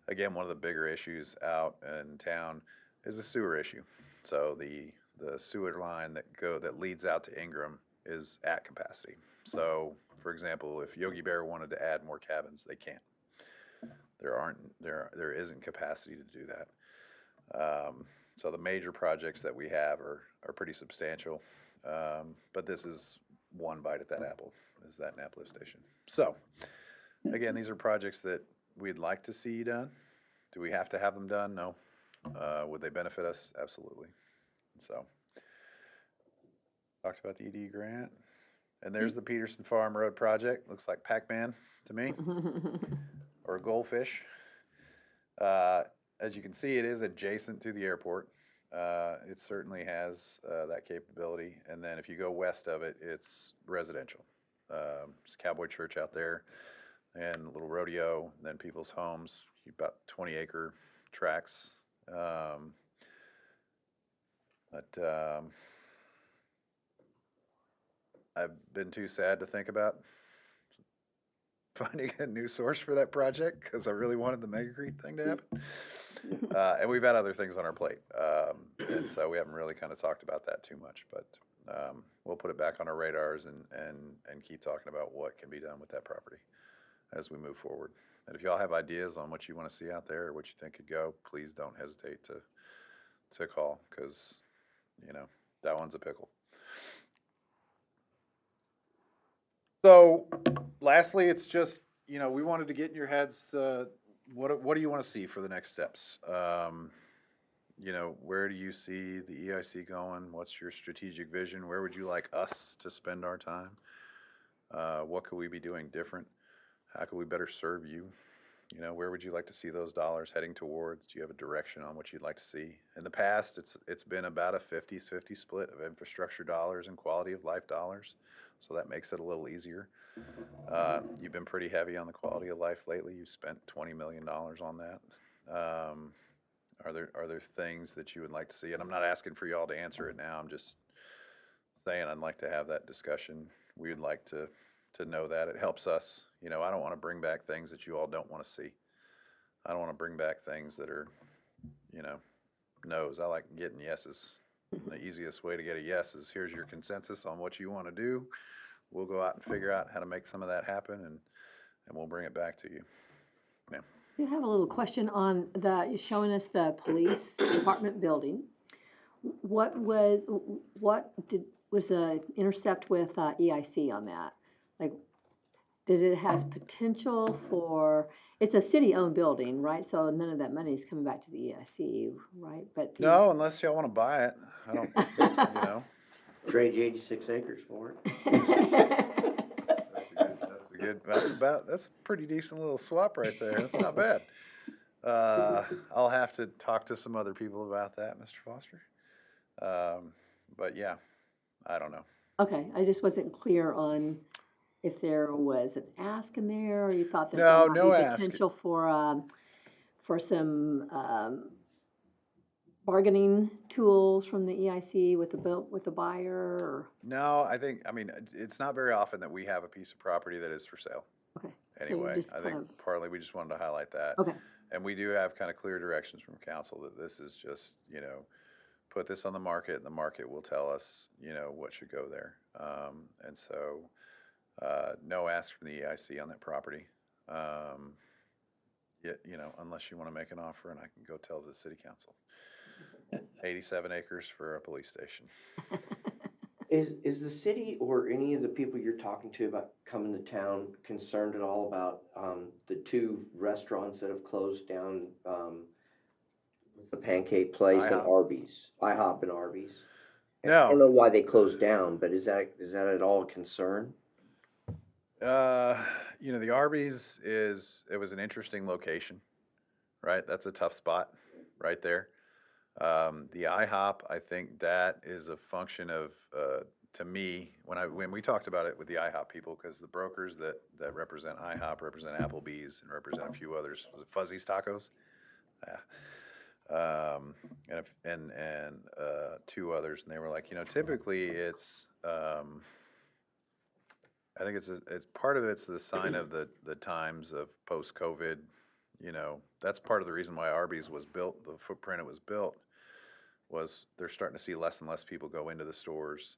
Again, one of the bigger issues out in town is a sewer issue. So the sewer line that leads out to Ingram is at capacity. So, for example, if Yogi Bear wanted to add more cabins, they can't. There isn't capacity to do that. So the major projects that we have are pretty substantial. But this is one bite at that apple, is that Nap Lift Station. So, again, these are projects that we'd like to see done. Do we have to have them done? No. Would they benefit us? Absolutely. So, talked about the ED grant. And there's the Peterson Farm Road project. Looks like Pac-Man to me, or a goldfish. As you can see, it is adjacent to the airport. It certainly has that capability. And then if you go west of it, it's residential. There's a Cowboy Church out there and a little rodeo, and then people's homes, about 20-acre tracts. I've been too sad to think about finding a new source for that project because I really wanted the Mega Creek thing to happen. And we've had other things on our plate. And so we haven't really kind of talked about that too much, but we'll put it back on our radars and keep talking about what can be done with that property as we move forward. And if y'all have ideas on what you want to see out there or what you think could go, please don't hesitate to call, because, that one's a pickle. So, lastly, it's just, we wanted to get in your heads, what do you want to see for the next steps? Where do you see the EIC going? What's your strategic vision? Where would you like us to spend our time? What could we be doing different? How could we better serve you? Where would you like to see those dollars heading towards? Do you have a direction on what you'd like to see? In the past, it's been about a 50-50 split of infrastructure dollars and quality of life dollars. So that makes it a little easier. You've been pretty heavy on the quality of life lately. You've spent $20 million on that. Are there things that you would like to see? And I'm not asking for y'all to answer it now. I'm just saying I'd like to have that discussion. We'd like to know that. It helps us. I don't want to bring back things that you all don't want to see. I don't want to bring back things that are, no's. I like getting yeses. The easiest way to get a yes is, here's your consensus on what you want to do. We'll go out and figure out how to make some of that happen, and we'll bring it back to you. Yeah. You have a little question on showing us the police department building. was the intercept with EIC on that? Like, does it has potential for, it's a city-owned building, right? So none of that money is coming back to the EIC, right? But No, unless y'all want to buy it. I don't, you know. Trade you 86 acres for it. That's a pretty decent little swap right there. That's not bad. I'll have to talk to some other people about that, Mr. Foster. But yeah, I don't know. Okay, I just wasn't clear on if there was an ask in there, or you thought that No, there no might be ask. potential for some bargaining tools from the EIC with the buyer, or, No, I mean, it's not very often that we have a piece of property that is for sale. okay. So you're Anyway, just I think kind of- partly we just wanted to highlight that. Okay, And we do have kind of clear directions from council that this is just, put this on the market and the market will tell us, what should go there. And so, no ask from the EIC on that property. Yet, unless you want to make an offer and I can go tell the city council. 87 acres for a police station. Is the city or any of the people you're talking to about coming to town concerned at all about the two restaurants that have closed down, the Pancake Place and IHOP. Arby's, IHOP and Arby's? No. I don't know why they closed down, but is that at all a concern? The Arby's it was an interesting location, right? That's a tough spot right there. The IHOP, I think that is a function of, to me, when we talked about it with the IHOP people, because the brokers that represent IHOP represent Applebee's and represent a few others. Was it Fuzzy's Tacos? Yeah. And two others, and they were like, typically it's, I think it's part of it's the sign of the times of post-COVID. That's part of the reason why Arby's was built, the footprint it was built, was they're starting to see less and less people go into the stores.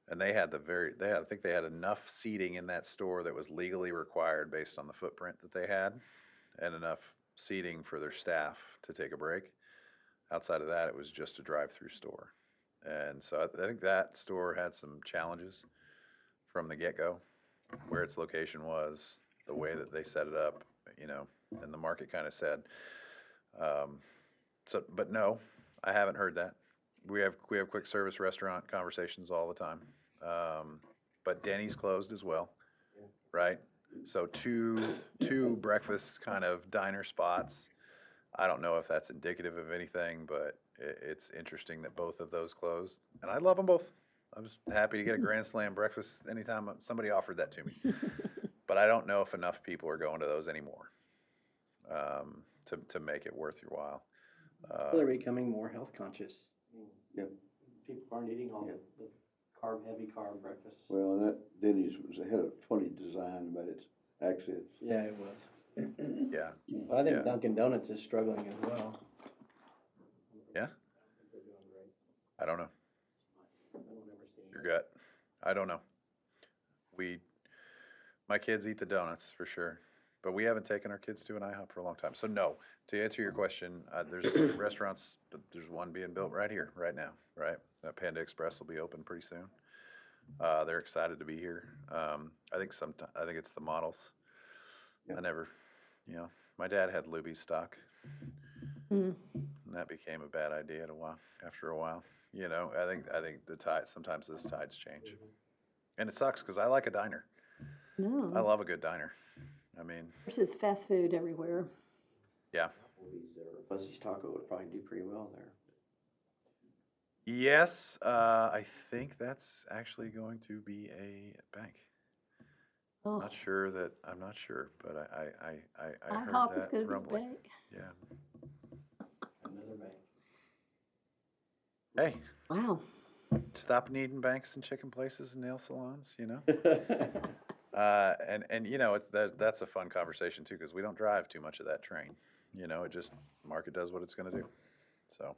And I think they had enough seating in that store that was legally required based on the footprint that they had, and enough seating for their staff to take a break. Outside of that, it was just a drive-through store. And so I think that store had some challenges from the get-go, where its location was, the way that they set it up, and the market kind of said. But no, I haven't heard that. We have quick service restaurant conversations all the time. But Denny's closed as well, right? So two breakfast kind of diner spots. I don't know if that's indicative of anything, but it's interesting that both of those closed. And I love them both. I was happy to get a Grand Slam breakfast anytime somebody offered that to me. But I don't know if enough people are going to those anymore to make it worth your while. They're becoming more health conscious. Yep. People aren't eating all the heavy carb breakfasts. Well, and that Denny's was ahead of 20 design, but it's Yeah, it was. Yeah. But I think Yeah. Dunkin' Donuts is struggling as well. Yeah? They're doing great. I don't know. I don't ever see Your gut. I don't know. My kids eat the donuts for sure, but we haven't taken our kids to an IHOP for a long time. So no, to answer your question, there's restaurants, but there's one being built right here, right now, right? Panda Express will be open pretty soon. They're excited to be here. I think it's the models. Yeah. I never, my dad had Luby's stock, Mm. and that became a bad idea after a while. I think sometimes those tides change. And it sucks because I like a diner. No. I love a good diner. I mean, Versus fast food everywhere. yeah. Applebee's or Fuzzy's Taco would probably do pretty well there. Yes, I think that's actually going to be a bank. Oh, I'm not sure, but I heard IHOP is that gonna be rumbling. bank. Yeah. another bank. Hey, Wow. stop needing banks and chicken places and nail salons, That's a fun conversation too, because we don't drive too much of that train. It just, market does what it's gonna do. So,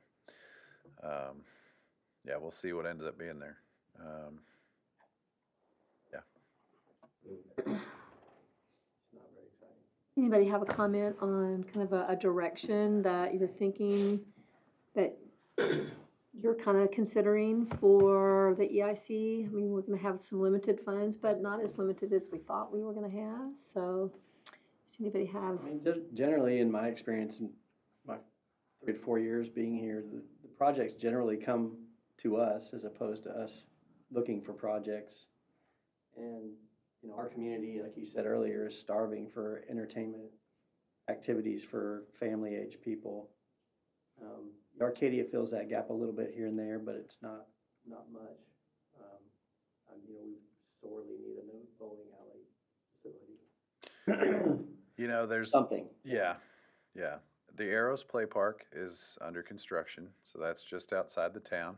yeah, we'll see what ends up being there. Anybody have a comment on kind of a direction that you're thinking that you're kind of considering for the EIC? I mean, we're gonna have some limited funds, but not as limited as we thought we were gonna have, so does anybody have? I mean, just generally, in my experience, in my 3 to 4 years being here, the projects generally come to us as opposed to us looking for projects. And, you know, our community, like you said earlier, is starving for entertainment activities for family-age people. Arcadia fills that gap a little bit here and there, but it's not much. You know, we sorely need a new bowling alley facility. You know, there's, Something. yeah. The Arrows Play Park is under construction, so that's just outside the town,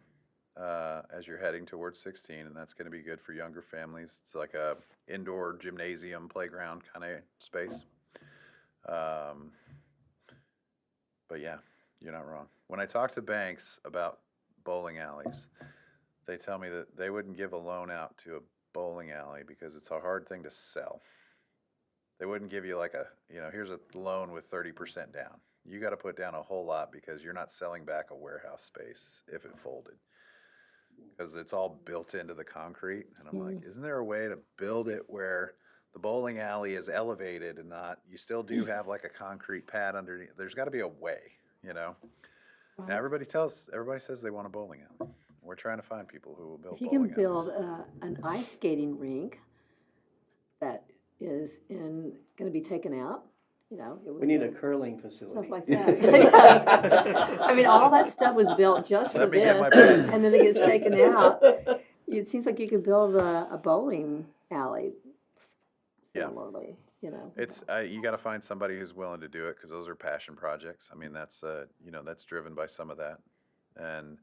as you're heading towards 16, and that's gonna be good for younger families. It's like a indoor gymnasium, playground kind of space. But yeah, you're not wrong. When I talk to banks about bowling alleys, they tell me that they wouldn't give a loan out to a bowling alley because it's a hard thing to sell. They wouldn't give you like a, you know, here's a loan with 30% down. You got to put down a whole lot because you're not selling back a warehouse space if it folded. Because it's all built into the concrete. And I'm like, isn't there a way to build it where the bowling alley is elevated and not, you still do have like a concrete pad underneath? There's got to be a way, you know? Now everybody says they want a bowling alley. We're trying to find people who will build If you bowling can alleys. build an ice skating rink that is gonna be taken out, you know. It We was need a curling facility. stuff like that. Yeah. I mean, all that stuff was built just for Let me this, get my pen. and then it gets taken out. It seems like you could build a bowling alley Yeah. similarly, you know. It's, you got to find somebody who's willing to do it because those are passion projects. I mean, that's, you know, that's driven by some of that. And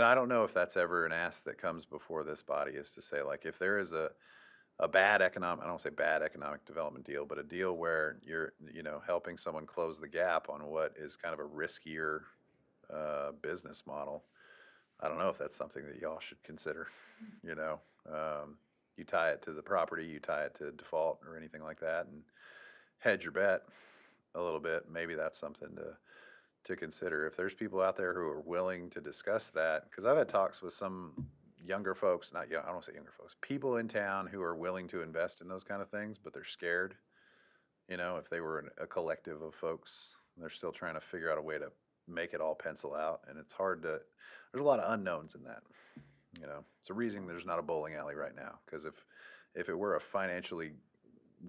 I don't know if that's ever an ask that comes before this body, is to say, like, if there is a bad economic, I don't say bad economic development deal, but a deal where you're, you know, helping someone close the gap on what is kind of a riskier business model. I don't know if that's something that y'all should consider, you know. You tie it to the property, you tie it to default or anything like that, and hedge your bet a little bit. Maybe that's something to consider. If there's people out there who are willing to discuss that, because I've had talks with some younger folks, not young, I don't say younger folks, people in town who are willing to invest in those kind of things, but they're scared. You know, if they were a collective of folks, they're still trying to figure out a way to make it all pencil out, and it's hard to, there's a lot of unknowns in that. You know, it's a reason there's not a bowling alley right now, because if it were a financially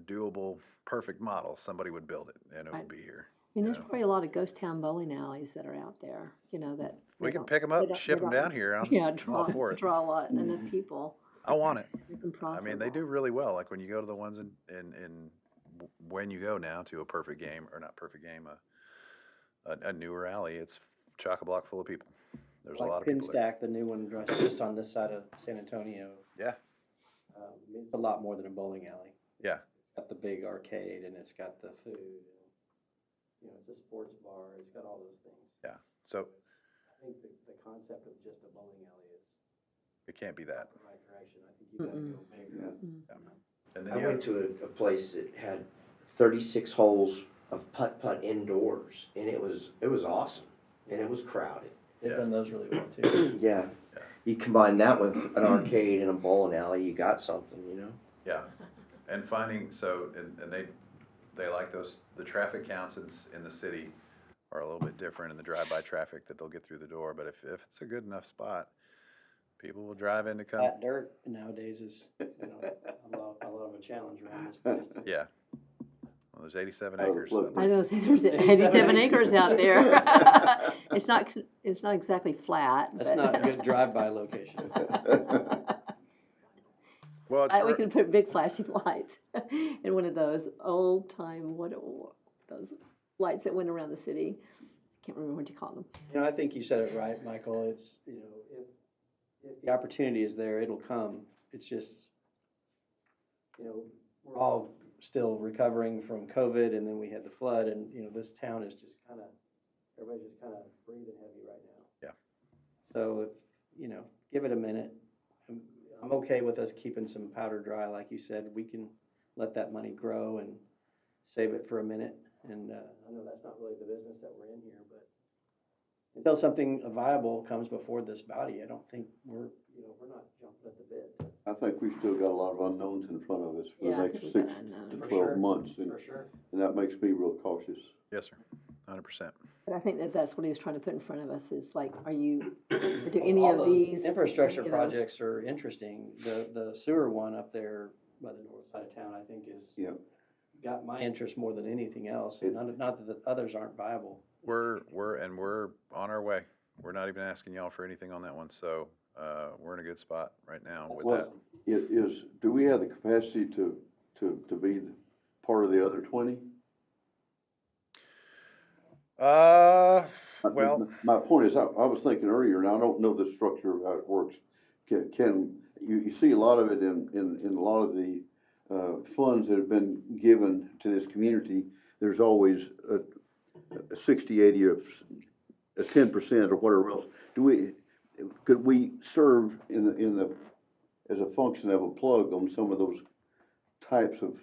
doable, perfect model, somebody would build it and it Right. would be here. I mean, there's you know. probably a lot of ghost town bowling alleys that are out there, you know, that. We they can don't- pick them they up, don't- ship they them don't- down here. I'm Yeah, all for it. draw a lot, enough people. I want it. Make them I mean, they profitable. do really well. Like when you go to the ones in when you go now to a perfect game, or not perfect game, a newer alley, it's chock-a-block full of people. There's a lot of people there. Pinstack, the new one just on this side of San Antonio. Yeah, It's a lot more than a bowling alley. yeah, It's got the big arcade and it's got the food. And, you know, it's a sports bar. It's got all those things. yeah. So I think the concept of just a bowling alley is it can't be that. the right direction. I think you gotta go bigger. And then I you went have, to a place that had 36 holes of putt-putt indoors, and it was awesome, and it was crowded. They've Yeah. done those really well too. Yeah. Yeah. You combine that with an arcade and a bowling alley, you got something, you know? yeah, and finding, so, and they like those, the traffic counts in the city are a little bit different in the drive-by traffic that they'll get through the door, but if it's a good enough spot, people will drive in to come, Flat dirt nowadays is, you know, a lot of a challenge around this place. yeah. Well, there's 87 Oh, acres. look, I know, there's 87 87 acres acres. out there. It's not exactly flat, but. That's not a good drive-by location. Well, it's, We for- can put big flashing lights in one of those old time, those lights that went around the city. Can't remember what you call them. You know, I think you said it right, Michael. It's, you know, if the opportunity is there, it'll come. It's just, you know, we're all still recovering from COVID, and then we had the flood, and, you know, this town is just kind of, everybody's just kind of breathing heavy right now. Yeah. So, if, you know, give it a minute. I'm okay with us keeping some powder dry, like you said. We can let that money grow and save it for a minute. And I know that's not really the business that we're in here, but until something viable comes before this body, I don't think we're not jumping at the bit. I think we've still got a lot of unknowns in front of us for Yeah, the I next think we've 6 got unknowns. to For 12 sure. months, For sure. and that makes me real cautious. Yes, sir, 100%. But I think that that's what he was trying to put in front of us, is like, are you, or do any All of those these? infrastructure any of those- projects are interesting. The sewer one up there by the north side of town, I think is, Yeah. got my interest more than anything else. And not that the others aren't viable. We're on our way. We're not even asking y'all for anything on that one, so, we're in a good spot right now with Well, that. do we have the capacity to be part of the other 20? Well, My point is, I was thinking earlier, and I don't know the structure of how it works. You see a lot of it in a lot of the, funds that have been given to this community. There's always a 60, 80, or a 10% or whatever else. Could we serve as a function of a plug on some of those types of,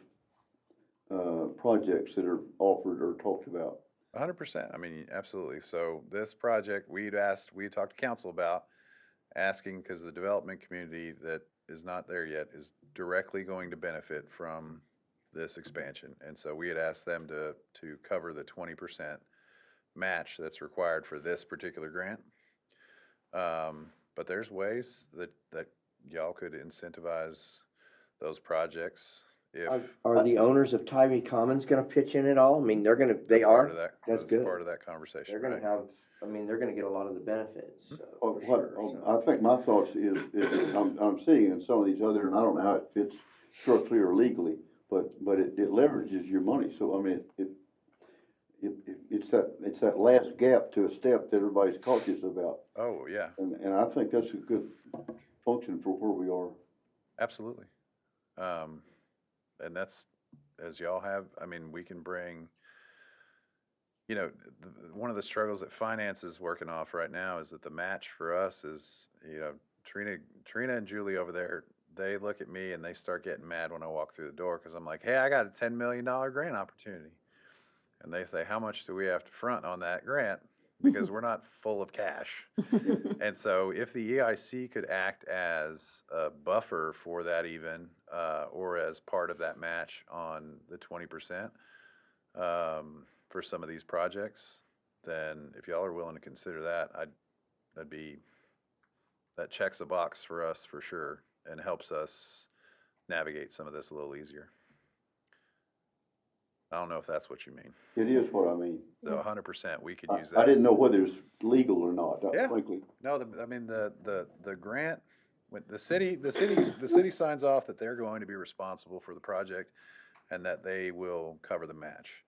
projects that are offered or talked about? 100%. I mean, absolutely. So this project, we talked to council about asking, because the development community that is not there yet is directly going to benefit from this expansion. And so we had asked them to cover the 20% match that's required for this particular grant. But there's ways that y'all could incentivize those projects if. Are the owners of Tybee Commons gonna pitch in at all? I mean, they part are, of that- that's as good. part of that conversation, They're gonna right? have, I mean, they're gonna get a lot of the benefits, Oh, for what, sure, so. I think my thoughts is I'm seeing in some of these other, and I don't know how it fits structurally or legally, but it leverages your money, so I mean, it's that last gap to a step that everybody's cautious about, Oh, yeah, and I think that's a good function for where we are. absolutely. And that's, as y'all have, I mean, we can bring, one of the struggles that finance is working off right now is that the match for us is, Trina and Julie over there, they look at me and they start getting mad when I walk through the door, because I'm like, hey, I got a $10 million grant opportunity. And they say, how much do we have to front on that grant? Because we're not full of cash. And so if the EIC could act as a buffer for that even, or as part of that match on the 20%, for some of these projects, then if y'all are willing to consider that, that checks a box for us for sure and helps us navigate some of this a little easier. I don't know if that's what you mean. It is what I mean. So 100%, we could use I that. didn't know whether it's legal or not, Yeah. frankly. No, the grant, when the city signs off that they're going to be responsible for the project and that they will cover the match.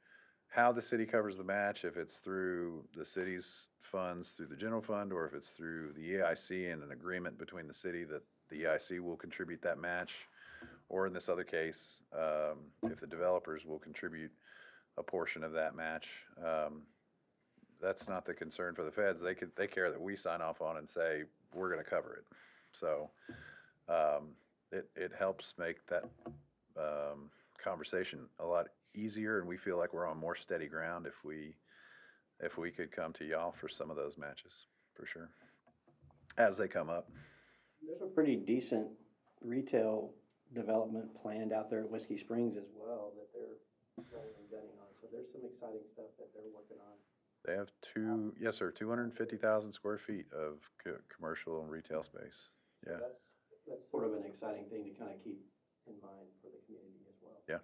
How the city covers the match, if it's through the city's funds, through the general fund, or if it's through the EIC and an agreement between the city that the EIC will contribute that match, or in this other case, if the developers will contribute a portion of that match, that's not the concern for the feds. They care that we sign off on and say, we're gonna cover it. So, it helps make that, conversation a lot easier, and we feel like we're on more steady ground if we could come to y'all for some of those matches, for sure, as they come up. There's a pretty decent retail development planned out there at Whiskey Springs as well that they're running and gunning on. So there's some exciting stuff that they're working on. They have 250,000 square feet of commercial and retail space. So Yeah. That's sort of an exciting thing to kind of keep in mind for the community as well. Yeah.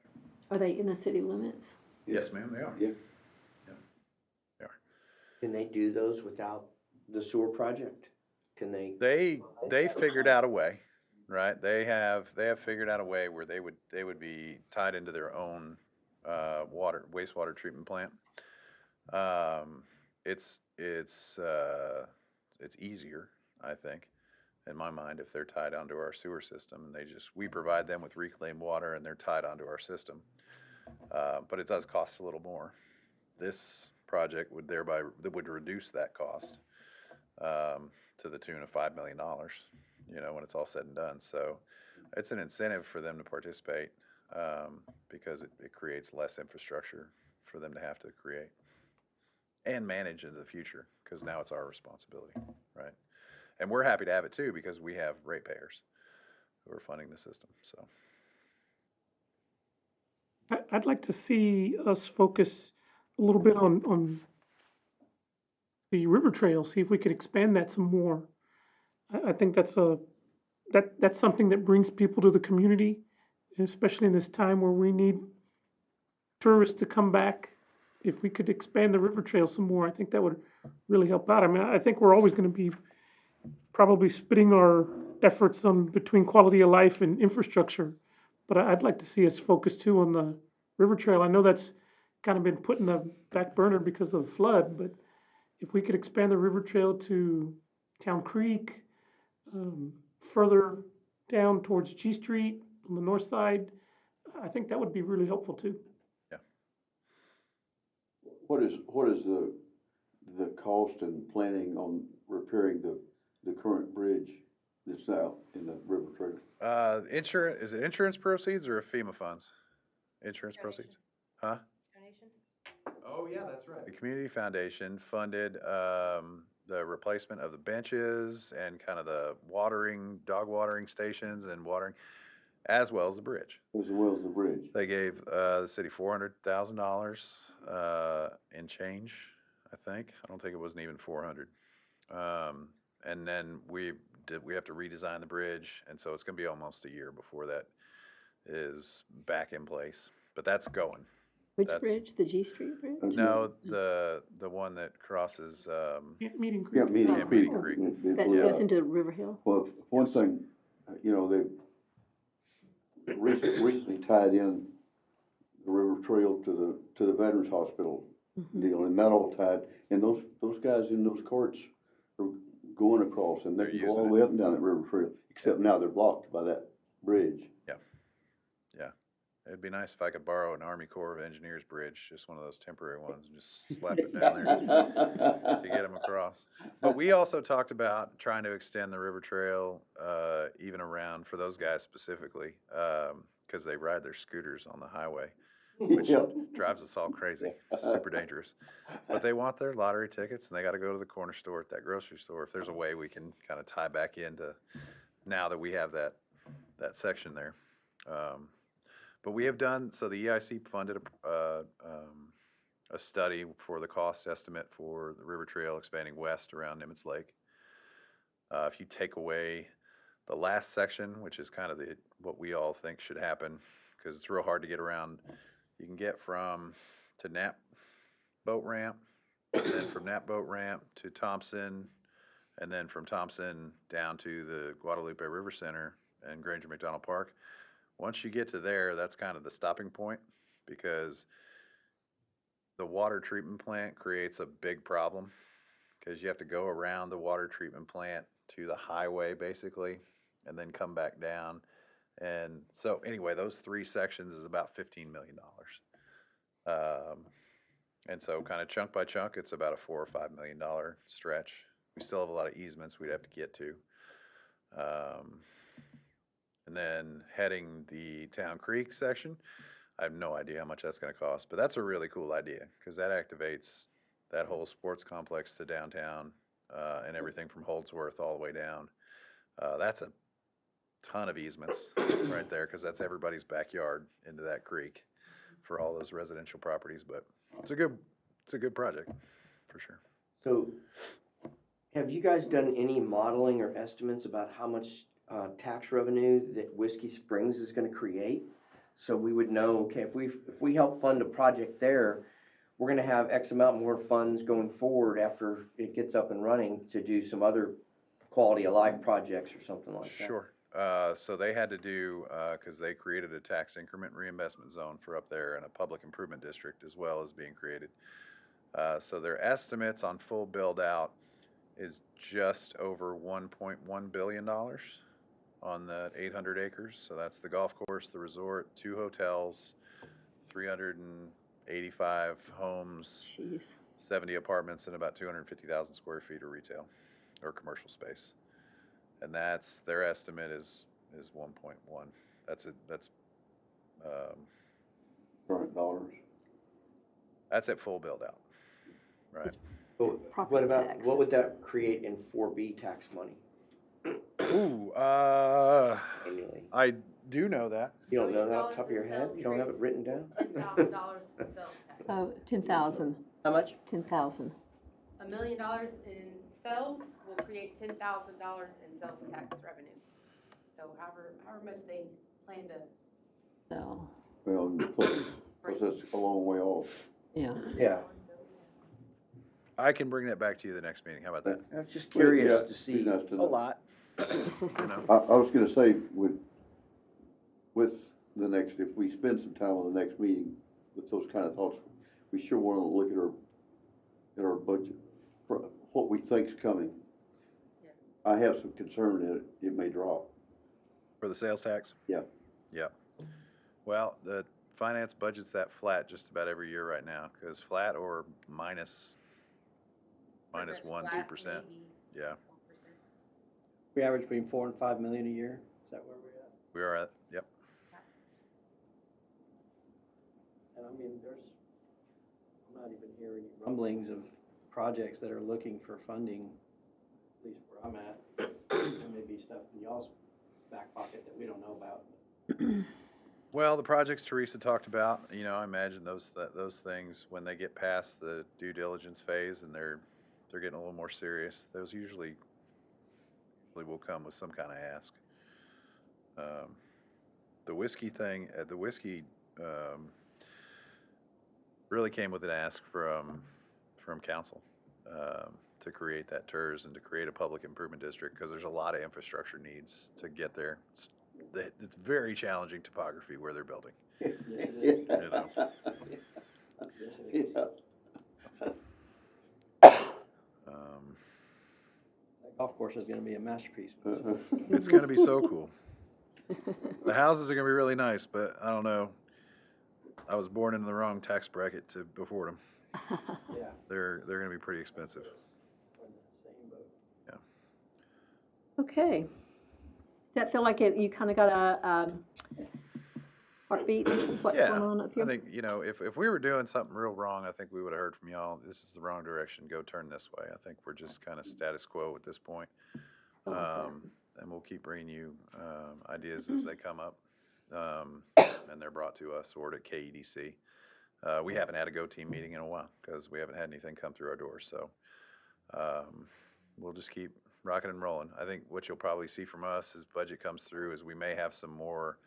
Are they in the city limits? Yes, ma'am, they are. Yeah. Can they do those without the sewer project? Can they? They figured out a way, right? They have figured out a way where they would be tied into their own wastewater treatment plant. It's easier, I think, in my mind, if they're tied onto our sewer system and we provide them with reclaimed water and they're tied onto our system. But it does cost a little more. This project would reduce that cost, to the tune of $5 million, when it's all said and done. So it's an incentive for them to participate, because it creates less infrastructure for them to have to create and manage into the future. because now it's our responsibility, right? And we're happy to have it too, because we have ratepayers who are funding the system, so. I'd like to see us focus a little bit on the river trail, see if we could expand that some more. I think that's something that brings people to the community, especially in this time where we need tourists to come back. If we could expand the river trail some more, I think that would really help out. I mean, I think we're always gonna be probably splitting our efforts on between quality of life and infrastructure. But I'd like to see us focus too on the river trail. I know that's kind of been put in the back burner because of the flood, but if we could expand the river trail to Town Creek, further down towards G Street on the north side, I think that would be really helpful too. What is the cost and planning on repairing the current bridge that's out in the river trail? Insurance, is it insurance proceeds or FEMA funds? Insurance proceeds? Huh? Donation? Oh, yeah, that's right. The Community Foundation funded, the replacement of the benches and kind of the dog watering stations and watering, as well as the bridge. As well as the bridge? They gave, the city $400,000, in change, I think. I don't think it wasn't even 400. And then we have to redesign the bridge, and so it's gonna be almost a year before that is back in place. But that's going. Which That's- bridge? The G Street Bridge? No, the one that crosses, Meeting Creek. Yeah, Meeting Yeah, Creek. Meeting Creek. That Yeah. goes into River Hill? Well, one Yes. thing, you know, they recently tied in the river trail to the Veterans Hospital Mhm. deal, and that all tied, and those guys in those carts are going across, and they They're can go using all it. the way up and down that river trail, except now they're blocked by that bridge. it'd be nice if I could borrow an Army Corps of Engineers bridge, just one of those temporary ones, and just slap it down there to get them across. But we also talked about trying to extend the river trail, even around for those guys specifically, because they ride their scooters on the highway, which Yeah. drives us all crazy. It's super dangerous. But they want their lottery tickets, and they gotta go to the corner store at that grocery store. If there's a way we can kind of tie back into, now that we have that section there. But we have done, so the EIC funded a study for the cost estimate for the river trail expanding west around Nimitz Lake. If you take away the last section, which is kind of what we all think should happen, because it's real hard to get around. You can get to Knapp Boat Ramp, and then from Knapp Boat Ramp to Thompson, and then from Thompson down to the Guadalupe River Center and Granger McDonald Park. Once you get to there, that's kind of the stopping point, because the water treatment plant creates a big problem, because you have to go around the water treatment plant to the highway basically, and then come back down. And so anyway, those three sections is about $15 million. And so kind of chunk by chunk, it's about a $4 or $5 million stretch. We still have a lot of easements we'd have to get to. And then heading the Town Creek section, I have no idea how much that's gonna cost, but that's a really cool idea, because that activates that whole sports complex to downtown, and everything from Holdsworth all the way down. That's a ton of easements right there, because that's everybody's backyard into that creek for all those residential properties, but it's a good project, for sure. So, have you guys done any modeling or estimates about how much tax revenue that Whiskey Springs is gonna create? So we would know, okay, if we help fund a project there, we're gonna have X amount more funds going forward after it gets up and running to do some other quality of life projects or something like that. Sure. So they had to do, because they created a tax increment reinvestment zone for up there and a public improvement district as well as being created. So their estimates on full build out is just over $1.1 billion on the 800 acres. So that's the golf course, the resort, 2 hotels, 385 homes, Jeez. 70 apartments, and about 250,000 square feet of retail or commercial space. And their estimate is 1.1. That's Current dollars. that's at full build out, right? What property about, tax. what would that create in 4B tax money Ooh, annually? I do know that. You don't know that off the top of your head? You don't have it written down? $10,000 in sales tax. So 10,000, How much? 10,000. $1 million in sales will create $10,000 in sales tax revenue. So however much they plan to So, Well, plus that's a long way off. yeah. Yeah, I can bring that back to you the next meeting. How about that? I was just Well, yeah, curious to be see. nice to A know. lot. You know, I was gonna say, with the next, if we spend some time on the next meeting with those kind of thoughts, we sure wanna look at our budget, for what we think's coming. I have some concern that it may drop. for the sales tax? Yeah. Yep. Well, the finance budget's that flat just about every year right now, because flat or minus 1-2%. Yeah, We average between 4 and 5 million a year. Is that where we're at? we are at, yep. And I mean, I'm not even hearing rumblings of projects that are looking for funding, at least where I'm at. There may be stuff in y'all's back pocket that we don't know about. Well, the projects Teresa talked about, you know, I imagine those things, when they get past the due diligence phase and they're getting a little more serious, those usually will come with some kind of ask. The whiskey thing, really came with an ask from council, to create that TERS and to create a public improvement district, because there's a lot of infrastructure needs to get there. It's very challenging topography where they're building. Yes, it is. You know. Yes, it is. Yeah. That golf course is gonna be a masterpiece. It's gonna be so cool. The houses are gonna be really nice, but I don't know. I was born into the wrong tax bracket to afford them. Yeah. They're gonna be pretty expensive. we're in the same boat. Okay. Does that feel like you kind of got a heartbeat of what's Yeah, going on up here? I think, you know, if we were doing something real wrong, I think we would have heard from y'all. This is the wrong direction. Go turn this way. I think we're just kind of status quo at this point. I like that. And we'll keep bringing you ideas as they come up, and they're brought to us or to KEDC. We haven't had a Go Team meeting in a while because we haven't had anything come through our doors. So we'll just keep rocking and rolling. I think what you'll probably see from us as budget comes through is we may have some more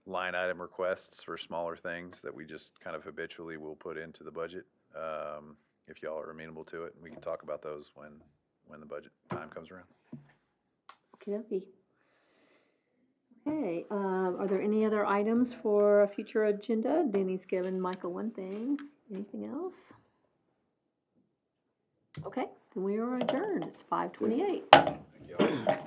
line item requests for smaller things that we just kind of habitually will put into the budget. If y'all are amenable to it, we can talk about those when the budget time comes around. Okey-dokey. Okay, are there any other items for a future agenda? Danny's given Michael one thing. Anything else? Okay, then we are adjourned. It's 5:28. Thank you all.